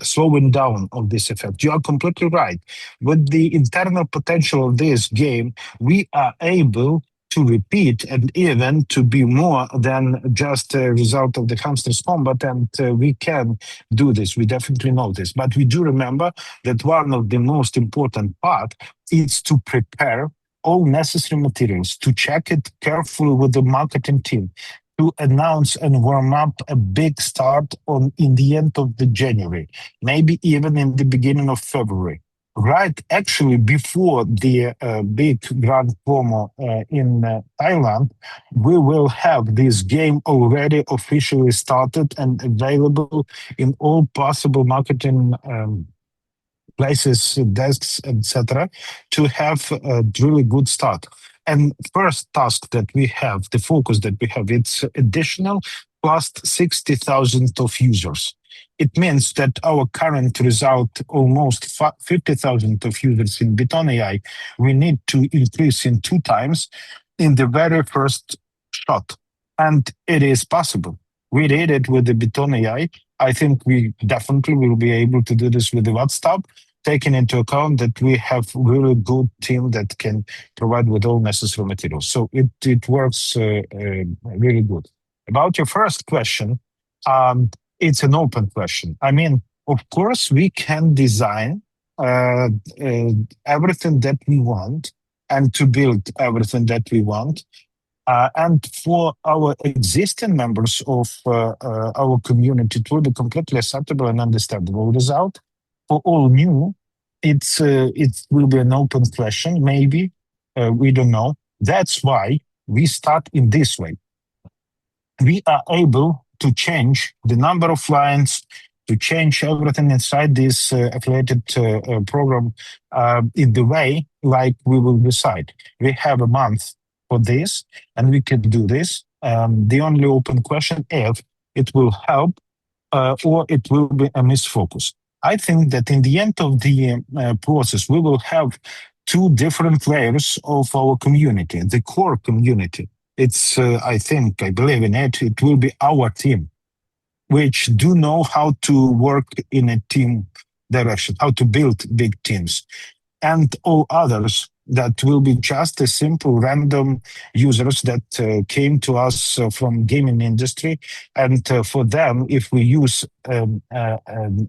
slowing down of this effect. You are completely right. With the internal potential of this game, we are able to repeat and even to be more than just a result of the hamster's combat, and we can do this. We definitely know this, but we do remember that one of the most important part is to prepare all necessary materials, to check it carefully with the marketing team, to announce and warm up a big start on in the end of the January, maybe even in the beginning of February. Right, actually, before the big grand promo in Thailand, we will have this game already officially started and available in all possible marketing places, desks, etc., to have a really good start. And first task that we have, the focus that we have, it's additional plus 60,000 of users. It means that our current result, almost 50,000 of users in BitTON.AI, we need to increase in 2 times in the very first shot. And it is possible. We did it with the BitTON.AI. I think we definitely will be able to do this with the WhatsTap, taking into account that we have really good team that can provide with all necessary materials. So it works really good. About your first question, it's an open question. I mean, of course, we can design everything that we want and to build everything that we want. And for our existing members of our community, it will be completely acceptable and understandable result. For all new, it will be an open question, maybe. We don't know. That's why we start in this way. We are able to change the number of lines, to change everything inside this affiliated program in the way like we will decide. We have a month for this, and we can do this. The only open question if it will help or it will be a misfocus. I think that in the end of the process, we will have 2 different layers of our community. The core community, it's, I believe in it, it will be our team, which do know how to work in a team direction, how to build big teams. And all others that will be just a simple random users that came to us from gaming industry. And for them, if we use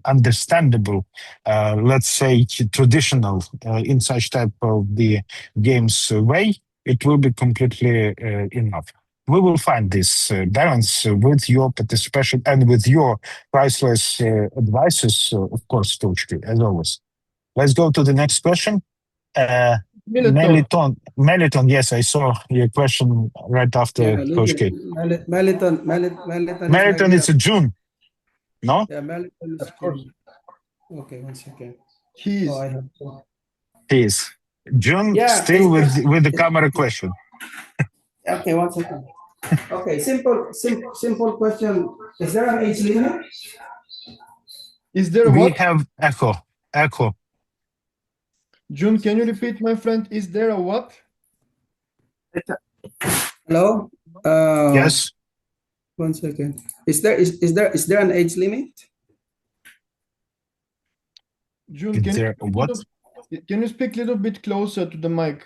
understandable, let's say traditional in such type of the games way, it will be completely enough. We will find this balance with your participation and with your priceless advices, of course, Coach, as always. Let's go to the next question. Meliton, yes, I saw your question right after Coach K. Meliton is June, no? Yeah, Meliton is Of course. June. Okay, 1 second. He is. Oh, I have to. He is. June, Yeah, still with the camera question. Okay, 1 second. Okay, simple question. Is there an age limit? Is there We what? have echo. June, can you repeat, my friend? Is there a what? Hello? Yes. 1 second. Is there an age limit? June, Is can there what? can you speak a little bit closer to the mic?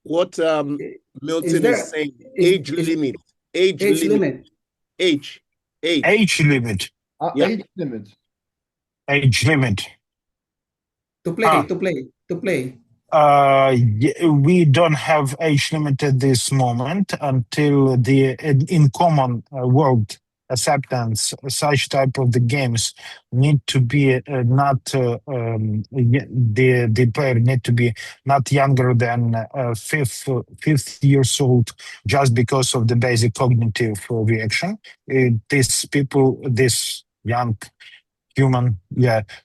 What Is Milton is there saying, is age limit, age age limit, limit age, age. Age limit. Yeah. Age limit. Age limit. to play to play to play? We don't have age limit at this moment until the in common world acceptance such type of the games need to be not the player need to be not younger than fifth years old just because of the basic cognitive reaction. These people, this young human,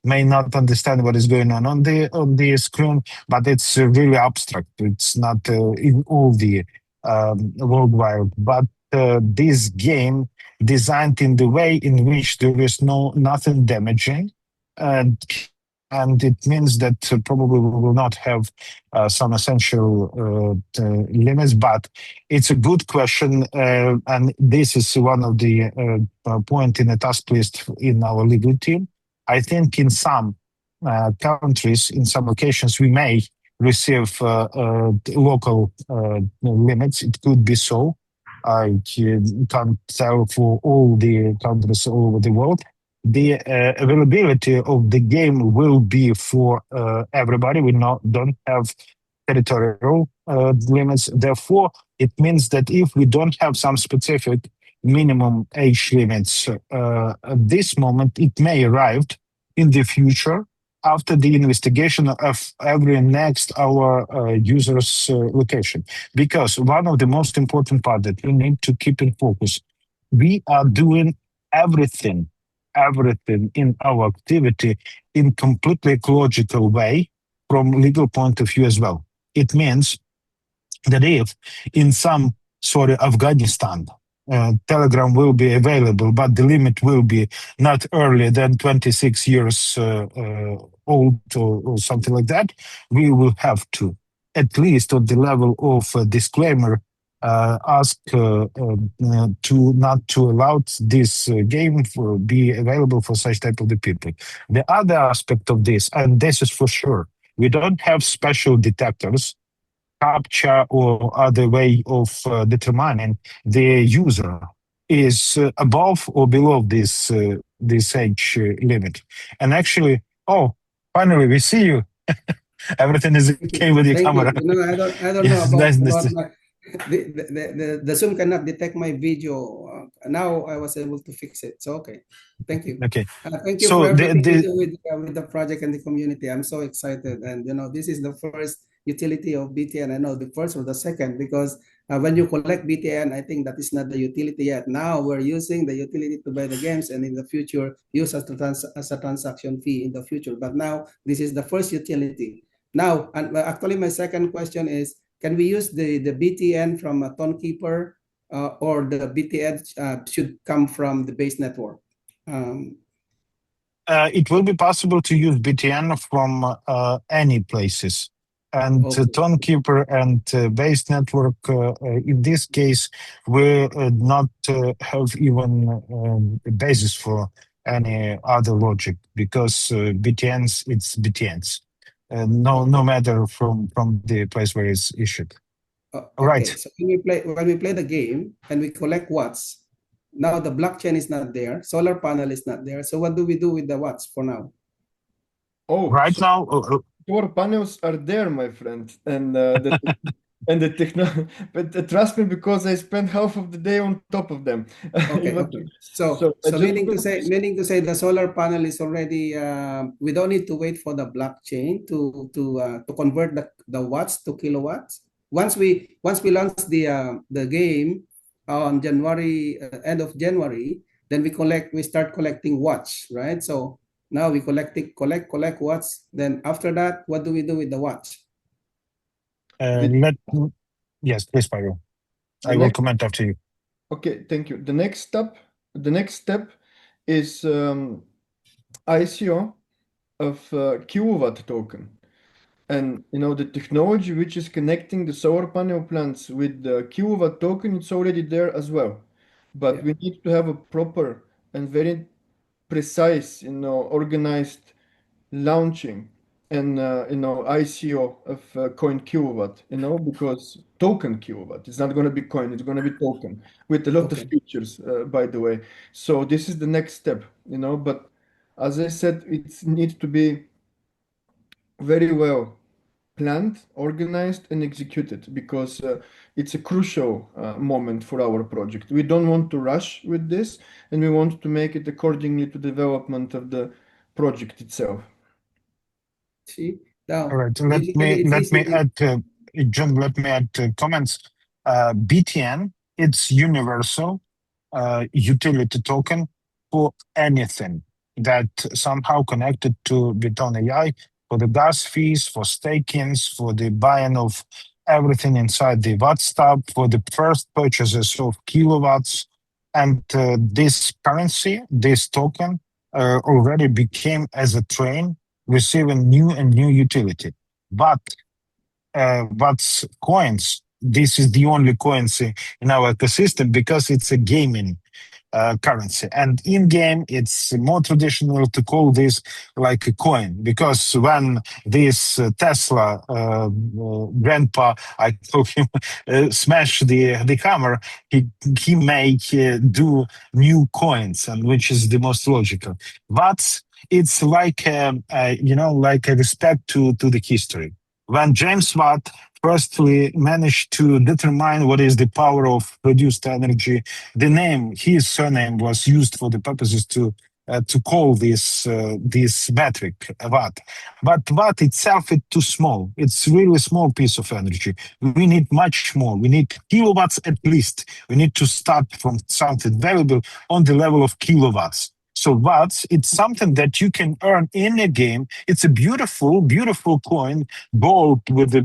may not understand what is going on the screen, but it's really abstract. It's not in all the worldwide, but this game designed in the way in which there is nothing damaging, and it means that probably we will not have some essential limits. But it's a good question, and this is one of the point in the task list in our legal team. I think in some countries, in some occasions, we may receive local limits. It could be so. I can't tell for all the countries all over the world. The availability of the game will be for everybody. We don't have territorial limits. Therefore, it means that if we don't have some specific minimum age limits at this moment, it may arrive in the future after the investigation of every next our user's location. Because one of the most important part that we need to keep in focus, we are doing everything, everything in our activity in completely ecological way from legal point of view as well. It means that if in some sort of Afghanistan, Telegram will be available, but the limit will be not earlier than 26 years old or something like that, we will have to, at least at the level of disclaimer, ask to not to allow this game for be available for such type of the people. The other aspect of this, and this is for sure, we don't have special detectors, captcha or other way of determining the user is above or below this age limit. And actually, oh, finally we see you. Everything is okay with your Thank you. camera. I don't know Yes, about nice. my the Zoom cannot detect my video. Now I was able to fix it. So okay. Thank you. Okay. Thank you for So everything you do with the project and the community. I'm so excited. And this is the first utility of BTN. I know the first or the second, because when you collect BTN, I think that is not the utility yet. Now we're using the utility to buy the games, and in the future use as a transaction fee in the future. But now this is the first utility. Now, and actually my second question is, can we use the BTN from a Keeper, or the BTN should come from the base network? it will be possible to use BTN from any places. And Okay. Tonekeeper and base network, in this case, will not have even a basis for any other logic, because BTNs, it's BTNs. No matter from the place where it's issued. Okay. Right. So when we play the game and we collect watts, now the blockchain is not there, solar panel is not there. So what do we do with the watts for now? Oh, Right so now, solar panels are there, my friend, and the technology. But trust me, because I spent half of the day on top of them. Okay. Even Okay. so, I So just meaning to say the solar panel is already. We don't need to wait for the blockchain to convert the watts to kilowatts. Once we launch the game on January, end of January, then we start collecting watts, right? So now we collect watts. Then after that, what do we do with the watts? yes, please, Pyro. the I will next comment after you. Okay, thank you. The next step is ICO of kilowatt token. And the technology which is connecting the solar panel plants with the kilowatt token, it's already there as well. but Yeah. we need to have a proper and very precise, organized launching and ICO of coin kilowatt, because token kilowatt. It's not going to be coin, it's going to be token with a lot of Okay. features, by the way. So this is the next step, but as I said, it needs to be very well planned, organized, and executed because it's a crucial moment for our project. We don't want to rush with this, and we want to make it accordingly to development of the project itself. See, All now right. basically it's Let me easy. add, John. Let me add comments. BTN, it's universal utility token for anything that somehow connected to BitTON.AI, for the gas fees, for stakings, for the buying of everything inside the WattsTap, for the first purchases of kilowatts. And this currency, this token, already became as a train receiving new and new utility. But coins, this is the only currency in our ecosystem because it's a gaming currency. And in game, it's more traditional to call this like a coin because when this Tesla grandpa, I told him, smash the hammer, he may do new coins, and which is the most logical. But it's like like a respect to the history. When James Watt firstly managed to determine what is the power of produced energy, the name, his surname, was used for the purposes to call this metric watt. But watt itself is too small. It's really small piece of energy. We need much more. We need kilowatts at least. We need to start from something valuable on the level of kilowatts. So watts, it's something that you can earn in a game. It's a beautiful, beautiful coin, gold with a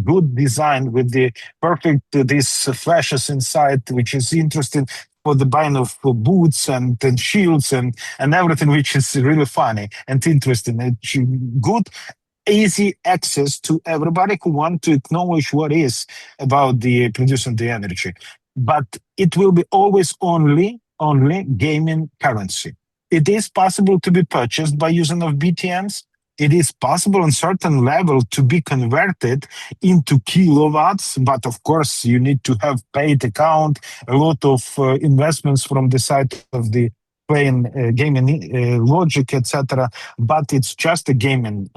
good design, with the perfect these flashes inside, which is interesting for the buying of boots and shields and everything, which is really funny and interesting. It's good, easy access to everybody who want to acknowledge what is about the producing the energy. But it will be always only gaming currency. It is possible to be purchased by using of BTNs. It is possible on certain level to be converted into kilowatts, but of course you need to have paid account, a lot of investments from the side of the playing gaming logic, etc. But it's just a gaming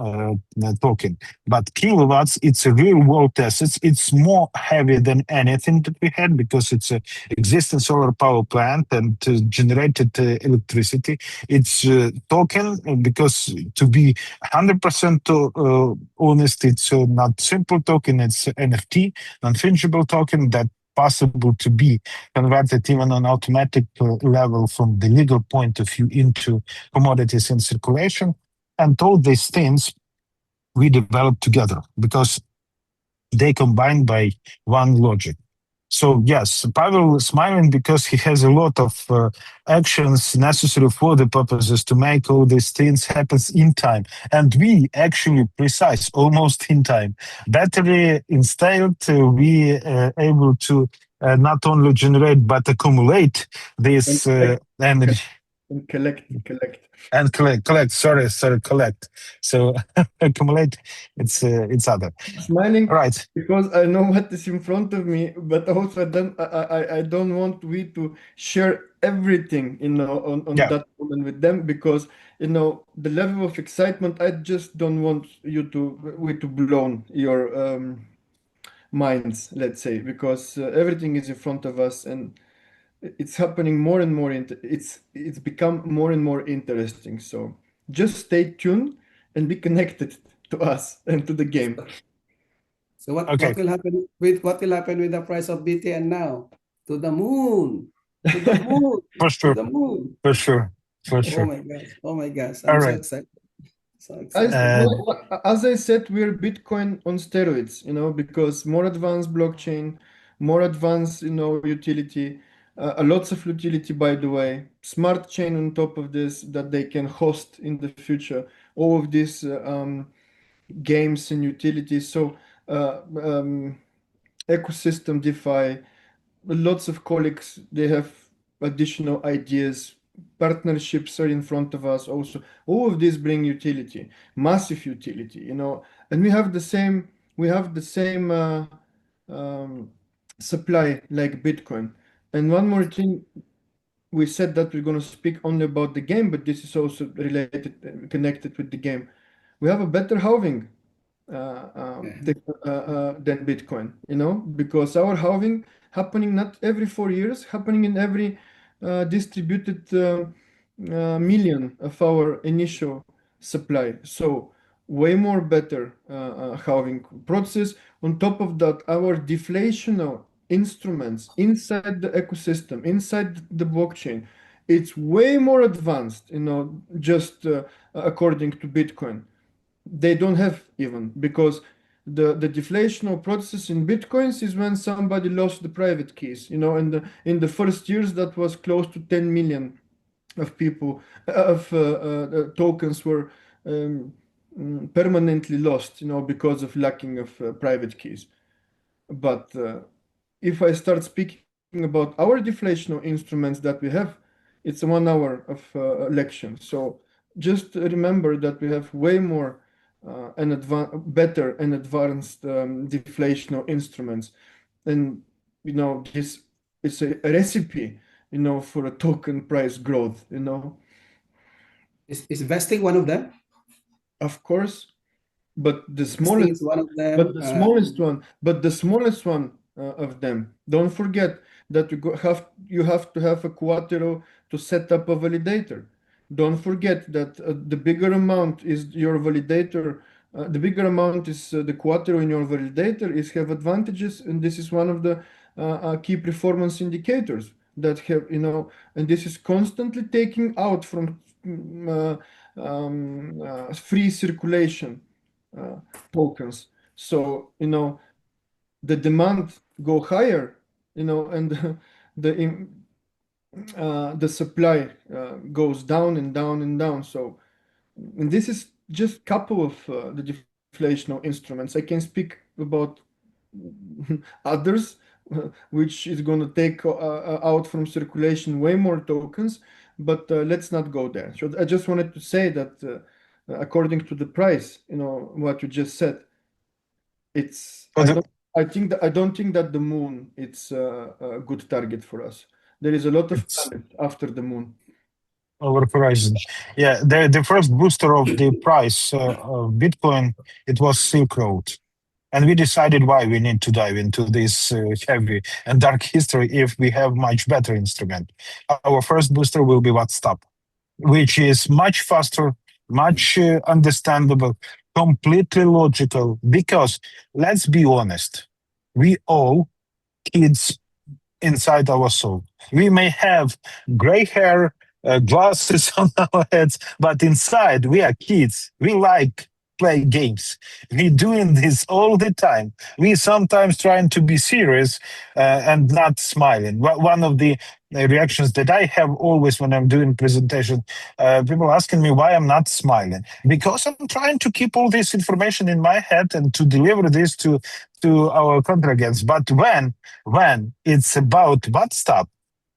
token. But kilowatts, it's a real world asset. It's more heavy than anything that we had because it's a existing solar power plant and generated electricity. It's a token because to be 100% honest, it's not simple token. It's NFT, non-fungible token that possible to be converted even on automatic level from the legal point of view into commodities in circulation. And all these things we developed together because they combine by one logic. So yes, Pavel is smiling because he has a lot of actions necessary for the purposes to make all these things happen in time. And we actually precise almost in time. Battery installed, we able to not only generate but accumulate this energy And collect. and collect. Sorry, collect. So accumulate. It's other. Smiling Right. because I know what is in front of me, but also I don't want we to share everything, on Yeah. that moment with them because, the level of excitement, I just don't want we to blown your minds, let's say, because everything is in front of us and it's happening more and more. It's become more and more interesting. So just stay tuned and be connected to us and to the game. So Okay. what will happen with the price of BTN now? To the moon, to the moon, For to sure. the moon. For sure. For Oh sure. my gosh. Oh my gosh. All I'm so right. excited. So As, excited. Uh, as I said, we're Bitcoin on steroids, because more advanced blockchain, more advanced, utility, lots of utility, by the way, smart chain on top of this that they can host in the future, all of these games and utilities. So, ecosystem DeFi, lots of colleagues, they have additional ideas. Partnerships are in front of us also. All of these bring utility, massive utility, you know. And we have the same supply like Bitcoin. And one more thing, we said that we're going to speak only about the game, but this is also related, connected with the game. We have a better halving than Bitcoin, you know, because our halving happening not every 4 years, happening in every distributed million of our initial supply. So way more better halving process. On top of that, our deflational instruments inside the ecosystem, inside the blockchain, it's way more advanced, you know, just according to Bitcoin. They don't have even, because the deflational process in Bitcoins is when somebody lost the private keys, you know, and in the first years that was close to 10 million of people of tokens were permanently lost, you know, because of lacking of private keys. But if I start speaking about our deflational instruments that we have, it's 1 hour of lecture. So just remember that we have way more better and advanced deflational instruments, and you know this is a recipe, you know, for a token price growth. You know, Is vesting one of them? of course, but the Vesting smallest, is one of them. but the smallest one of them. Don't forget that you have to have a Quattro to set up a validator. Don't forget that the bigger amount is your validator. The bigger amount is the Quattro in your validator is have advantages, and this is one of the key performance indicators that have, you know, and this is constantly taking out from free circulation tokens. So, you know, the demand go higher, you know, and the supply goes down and down and down. So, and this is just couple of the deflational instruments. I can speak about others, which is going to take out from circulation way more tokens, but let's not go there. So I just wanted to say that according to the price, you know, what you just said, it's I don't think that the moon it's a good target for us. There is a lot of planets after the moon. Over horizon. Yeah, the first booster of the price of Bitcoin, it was Silk Road. And we decided why we need to dive into this heavy and dark history if we have much better instrument. Our first booster will be WattsTap, which is much faster, much understandable, completely logical, because let's be honest, we all kids inside our soul. We may have gray hair, glasses on our heads, but inside we are kids. We like play games. We doing this all the time. We sometimes trying to be serious and not smiling. One of the reactions that I have always when I'm doing presentation, people asking me why I'm not smiling, because I'm trying to keep all this information in my head and to deliver this to our congregants. But when it's about WattsTap,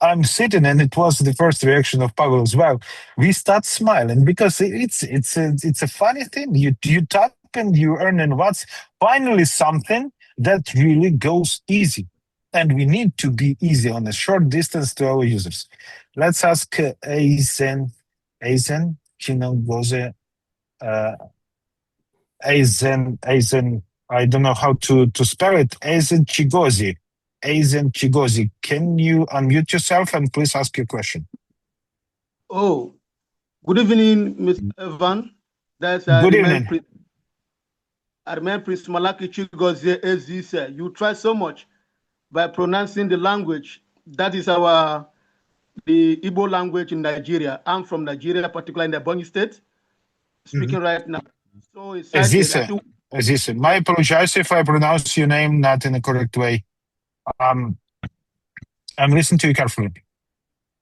I'm sitting, and it was the first reaction of Pavel as well. We start smiling because it's a funny thing. You tap and you earn in watts. Finally, something that really goes easy, and we need to be easy on a short distance to our users. Let's ask Aizen, Chinongoze, Aizen. I don't know how to spell it. Aizen Chigozi. Aizen Chigozi. Can you unmute yourself and please ask your question? Oh, good evening, Mr. Evan. That's good evening. I remember Prince Malaki Chigozi, as he said. You try so much by pronouncing the language. That is the Igbo language in Nigeria. I'm from Nigeria, particularly in the Ebonyi State, speaking right now. So excited. Aziz, my apologize if I pronounce your name not in the correct way. I'm listening to you carefully.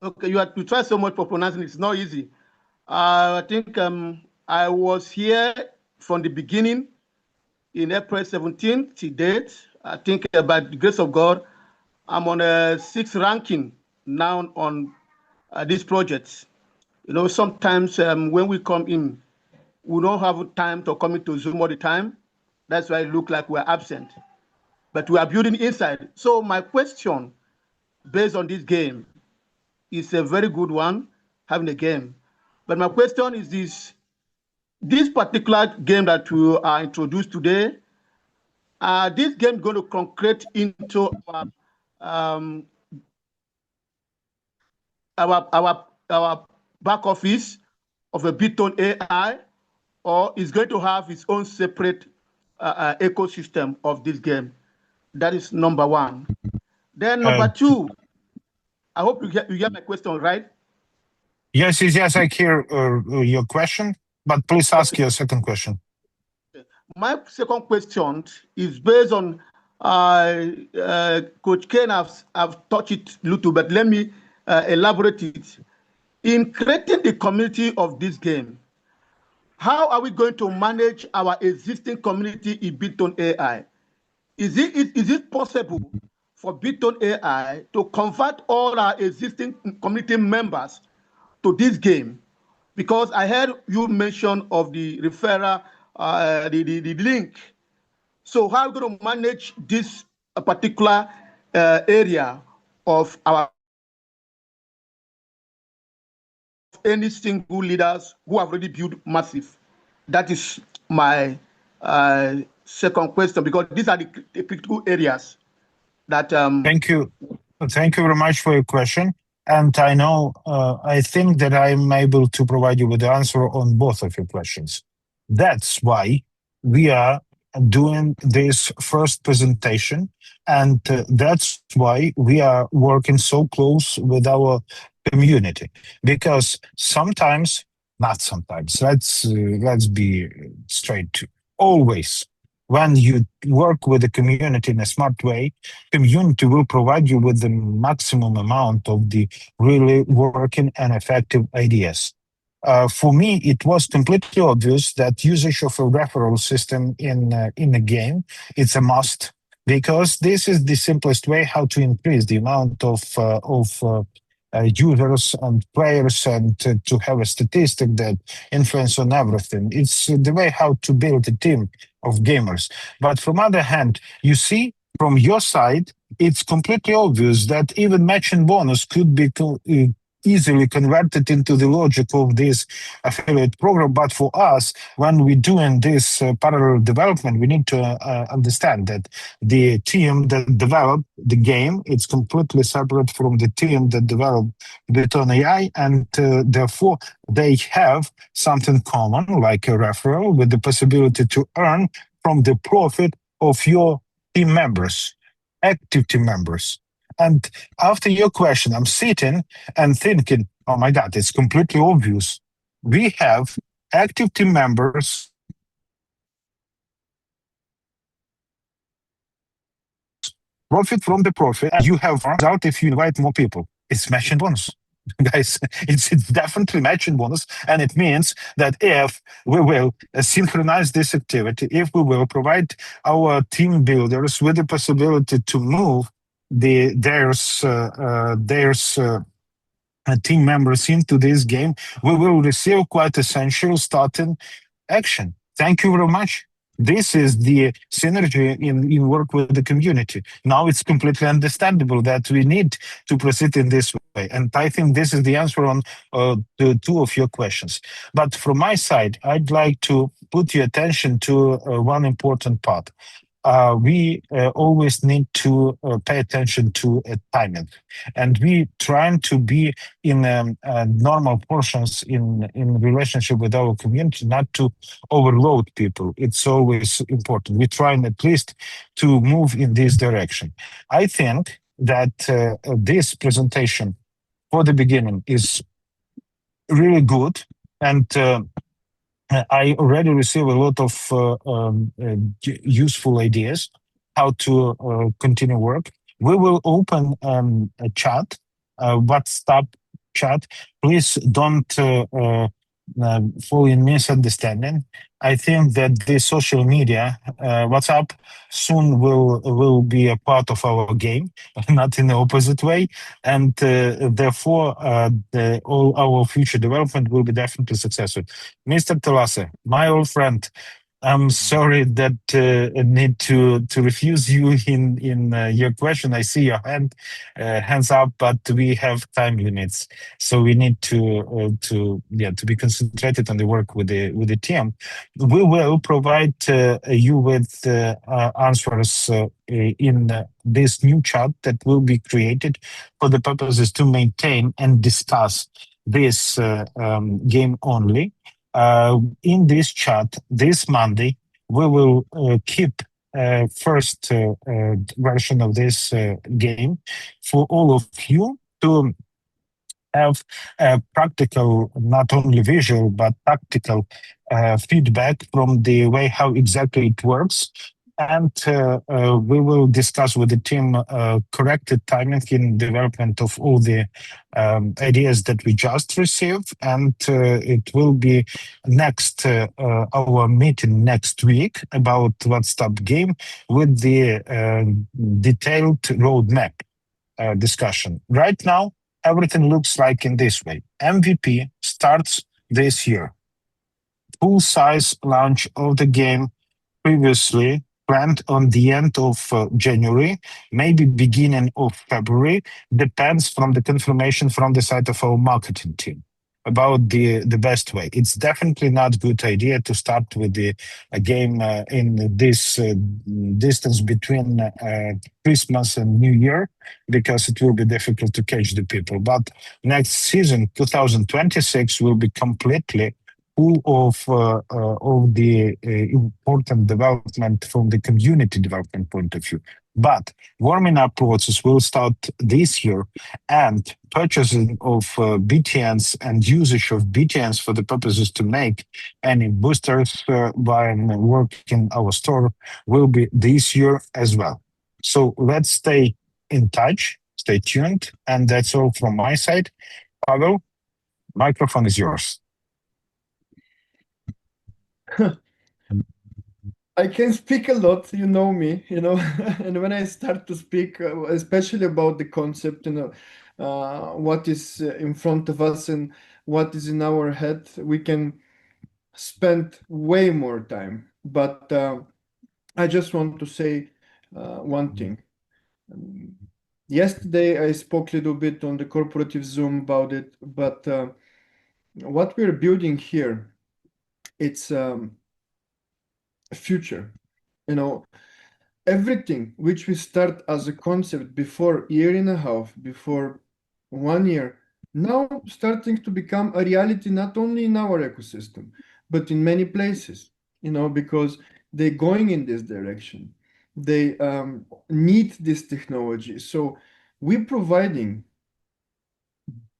Okay, you try so much for pronouncing it. It's not easy. I think I was here from the beginning in April 17th to date. I think by the grace of God, I'm on a 6th ranking now on these projects. Sometimes when we come in, we don't have time to come into Zoom all the time. That's why it looks like we're absent. But we are building inside. So my question, based on this game, is a very good one, having a game. But my question is this particular game that we are introduced today, this game going to concrete into um, our back office of a BitTON.AI, or is going to have its own separate ecosystem of this game? That is number one. Then number two, I hope you get my question right. Yes, I hear your question, but please ask your second question. My second question is based on Coach Ken. I've touched it a little, but let me elaborate it. In creating the community of this game, how are we going to manage our existing community in BitTON.AI? Is it possible for BitTON.AI to convert all our existing community members to this game? Because I heard you mention of the referral, the link. So how are we going to manage this particular area of our any single leaders who have already built massive? That is my second question, because these are the critical areas that. Thank you very much for your question. And I think that I'm able to provide you with the answer on both of your questions. That's why we are doing this first presentation, and that's why we are working so close with our community. Because sometimes, not sometimes, let's be straight, always, when you work with the community in a smart way, community will provide you with the maximum amount of the really working and effective ideas. For me, it was completely obvious that usage of a referral system in a game, it's a must, because this is the simplest way how to increase the amount of users and players, and to have a statistic that influence on everything. It's the way how to build a team of gamers. But from other hand, you see, from your side, it's completely obvious that even matching bonus could be easily converted into the logic of this affiliate program. But for us, when we're doing this parallel development, we need to understand that the team that developed the game, it's completely separate from the team that developed BitTON.AI, and therefore they have something common, like a referral, with the possibility to earn from the profit of your team members, active team members. And after your question, I'm sitting and thinking, oh my God, it's completely obvious. We have active team members profit from the profit, and you have result if you invite more people. It's matching bonus. Guys, it's definitely matching bonus, and it means that if we will synchronize this activity, if we will provide our team builders with the possibility to move their team members into this game, we will receive quite essential starting action. Thank you very much. This is the synergy in work with the community. Now it's completely understandable that we need to proceed in this way. And I think this is the answer on the two of your questions. But from my side, I'd like to put your attention to one important part. We always need to pay attention to timing, and we trying to be in normal portions in relationship with our community, not to overload people. It's always important. We're trying at least to move in this direction. I think that this presentation for the beginning is really good, and I already receive a lot of useful ideas how to continue work. We will open a chat, WhatsApp chat. Please don't following misunderstanding. I think that the social media, WhatsApp, soon will be a part of our game, not in the opposite way, and therefore all our future development will be definitely successful. Mr. Tolase, my old friend, I'm sorry that I need to refuse you in your question. I see your hands up, but we have time limits, so we need to be concentrated on the work with the team. We will provide you with answers in this new chat that will be created for the purposes to maintain and discuss this game only. In this chat this Monday, we will keep first version of this game for all of you to have practical, not only visual, but tactical feedback from the way how exactly it works. And we will discuss with the team corrected timing in development of all the ideas that we just received. And it will be next, our meeting next week about WhatsApp game with the detailed roadmap discussion. Right now, everything looks like in this way. MVP starts this year. Full size launch of the game previously planned on the end of January, maybe beginning of February, depends from the confirmation from the side of our marketing team about the best way. It's definitely not a good idea to start with a game in this distance between Christmas and New Year, because it will be difficult to catch the people. But next season, 2026, will be completely full of the important development from the community development point of view. But warming up process will start this year, and purchasing of BTNs and usage of BTNs for the purposes to make any boosters by work in our store will be this year as well. So let's stay in touch, stay tuned, and that's all from my side. Pavel, microphone is yours. I can speak a lot, you know me, and when I start to speak, especially about the concept, what is in front of us and what is in our head, we can spend way more time. But I just want to say one thing. Yesterday, I spoke a little bit on the corporative Zoom about it, but what we're building here, it's a future. Everything which we start as a concept before year and a half, before 1 year, now starting to become a reality, not only in our ecosystem, but in many places, because they're going in this direction. They need this technology. So we're providing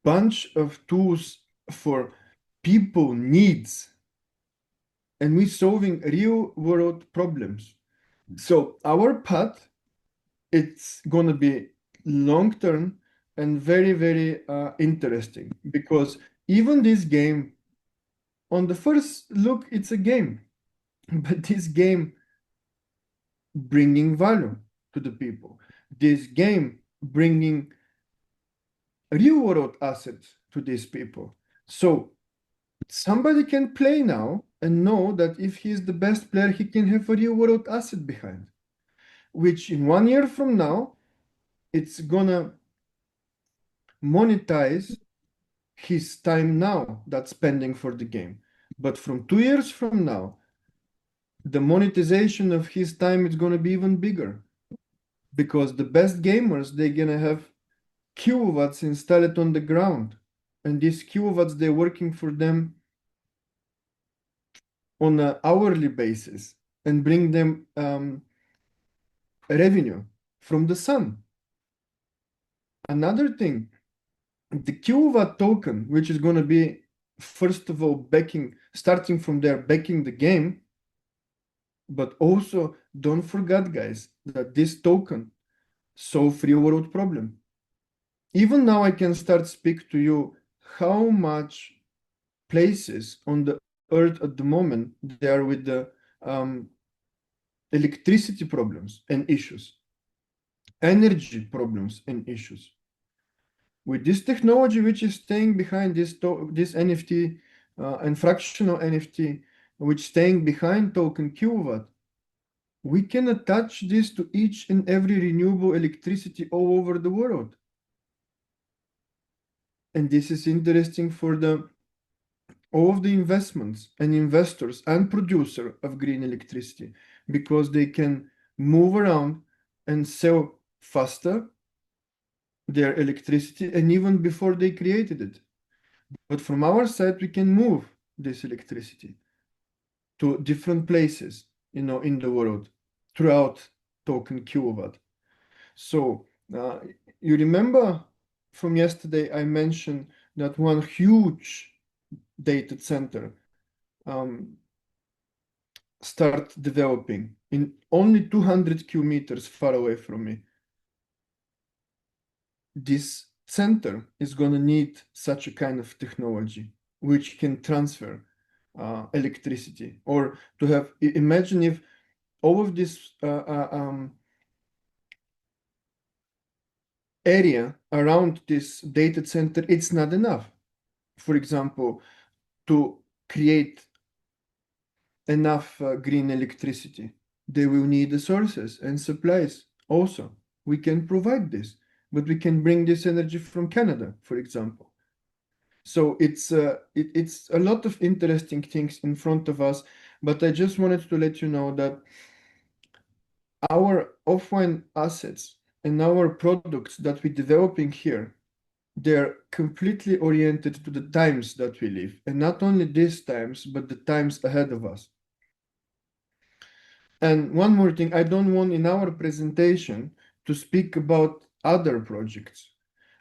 bunch of tools for people needs, and we're solving real world problems. So our path, it's gonna be long term and very, very interesting, because even this game, on the first look, it's a game, but this game bringing value to the people. This game bringing real world assets to these people. So somebody can play now and know that if he's the best player, he can have a real world asset behind, which in 1 year from now, it's gonna monetize his time now that's spending for the game. But from 2 years from now, the monetization of his time is going to be even bigger, because the best gamers, they're going to have kilowatts installed on the ground, and these kilowatts, they're working for them on an hourly basis and bring them revenue from the sun. Another thing, the kilowatt token, which is going to be, first of all, starting from there, backing the game. But also, don't forget, guys, that this token solve real world problem. Even now, I can start speak to you how much places on the earth at the moment, they are with the electricity problems and issues, energy problems and issues. With this technology, which is staying behind this NFT and fractional NFT, which staying behind token kilowatt, we can attach this to each and every renewable electricity all over the world. And this is interesting for all of the investments and investors and producer of green electricity, because they can move around and sell faster their electricity, and even before they created it. But from our side, we can move this electricity to different places, in the world throughout token kilowatt. So you remember from yesterday, I mentioned that one huge data center start developing in only 200 kilometers far away from me. This center is going to need such a kind of technology which can transfer electricity, or to have, imagine if all of this area around this data center, it's not enough. For example, to create enough green electricity, they will need the sources and supplies also. We can provide this, but we can bring this energy from Canada, for example. So it's a lot of interesting things in front of us, but I just wanted to let you know that our offline assets and our products that we're developing here, they're completely oriented to the times that we live, and not only these times, but the times ahead of us. And one more thing, I don't want in our presentation to speak about other projects,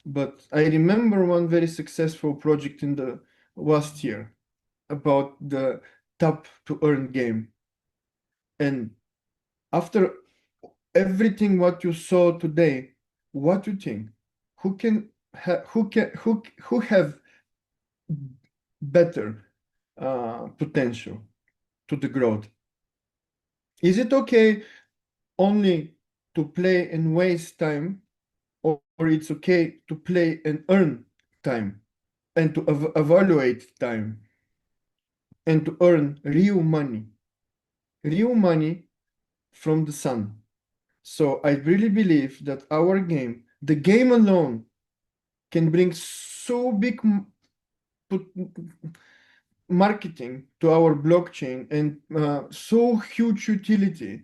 but I remember one very successful project in the last year about the tap to earn game. And after everything what you saw today, what do you think? Who have better potential to the growth? Is it okay only to play and waste time, or it's okay to play and earn time, and to evaluate time, and to earn real money from the sun? So I really believe that our game, the game alone, can bring so big marketing to our blockchain, and so huge utility,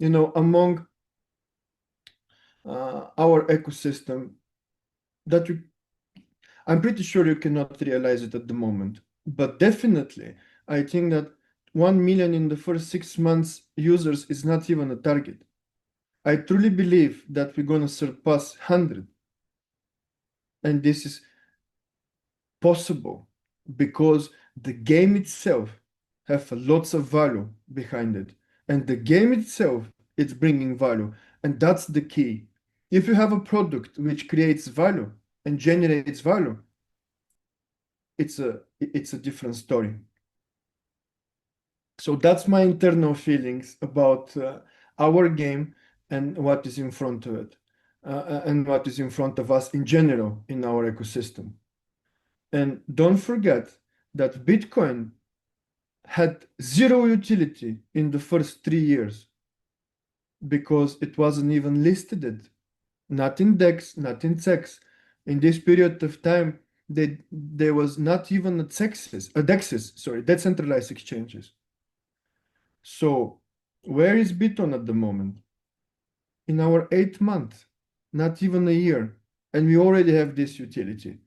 among our ecosystem, that I'm pretty sure you cannot realize it at the moment. But definitely, I think that 1 million in the first 6 months users is not even a target. I truly believe that we're going to surpass 100. And this is possible because the game itself have lots of value behind it. And the game itself is bringing value. And that's the key. If you have a product which creates value and generates value, it's a different story. So that's my internal feelings about our game and what is in front of it, and what is in front of us in general in our ecosystem. And don't forget that Bitcoin had zero utility in the first 3 years because it wasn't even listed, not in DEX, not in CEX. In this period of time, there was not even a DEXs, decentralized exchanges. So where is BitTON at the moment? In our 8th month, not even a year, and we already have this utility.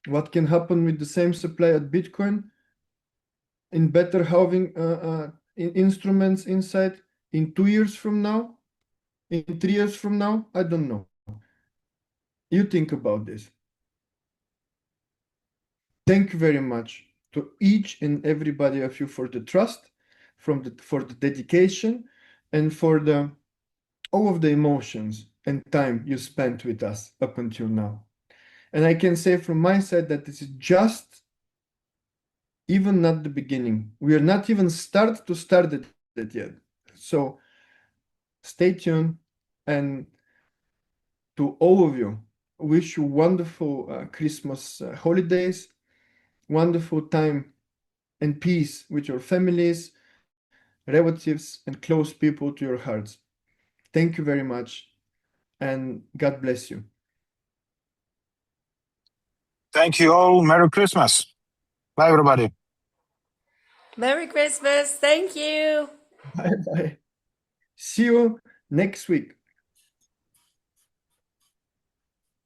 What can happen with the same supply at Bitcoin in better halving instruments inside in 2 years from now, in 3 years from now? I don't know. You think about this. Thank you very much to each and everybody of you for the trust, for the dedication, and for all of the emotions and time you spent with us up until now. And I can say from my side that this is just even not the beginning. We are not even start it yet. So stay tuned, and to all of you, wish you wonderful Christmas holidays, wonderful time and peace with your families, relatives, and close people to your hearts. Thank you very much, and God bless you. Thank you all. Merry Christmas. Bye, everybody. Merry Christmas. Thank you. Bye bye. See you next week.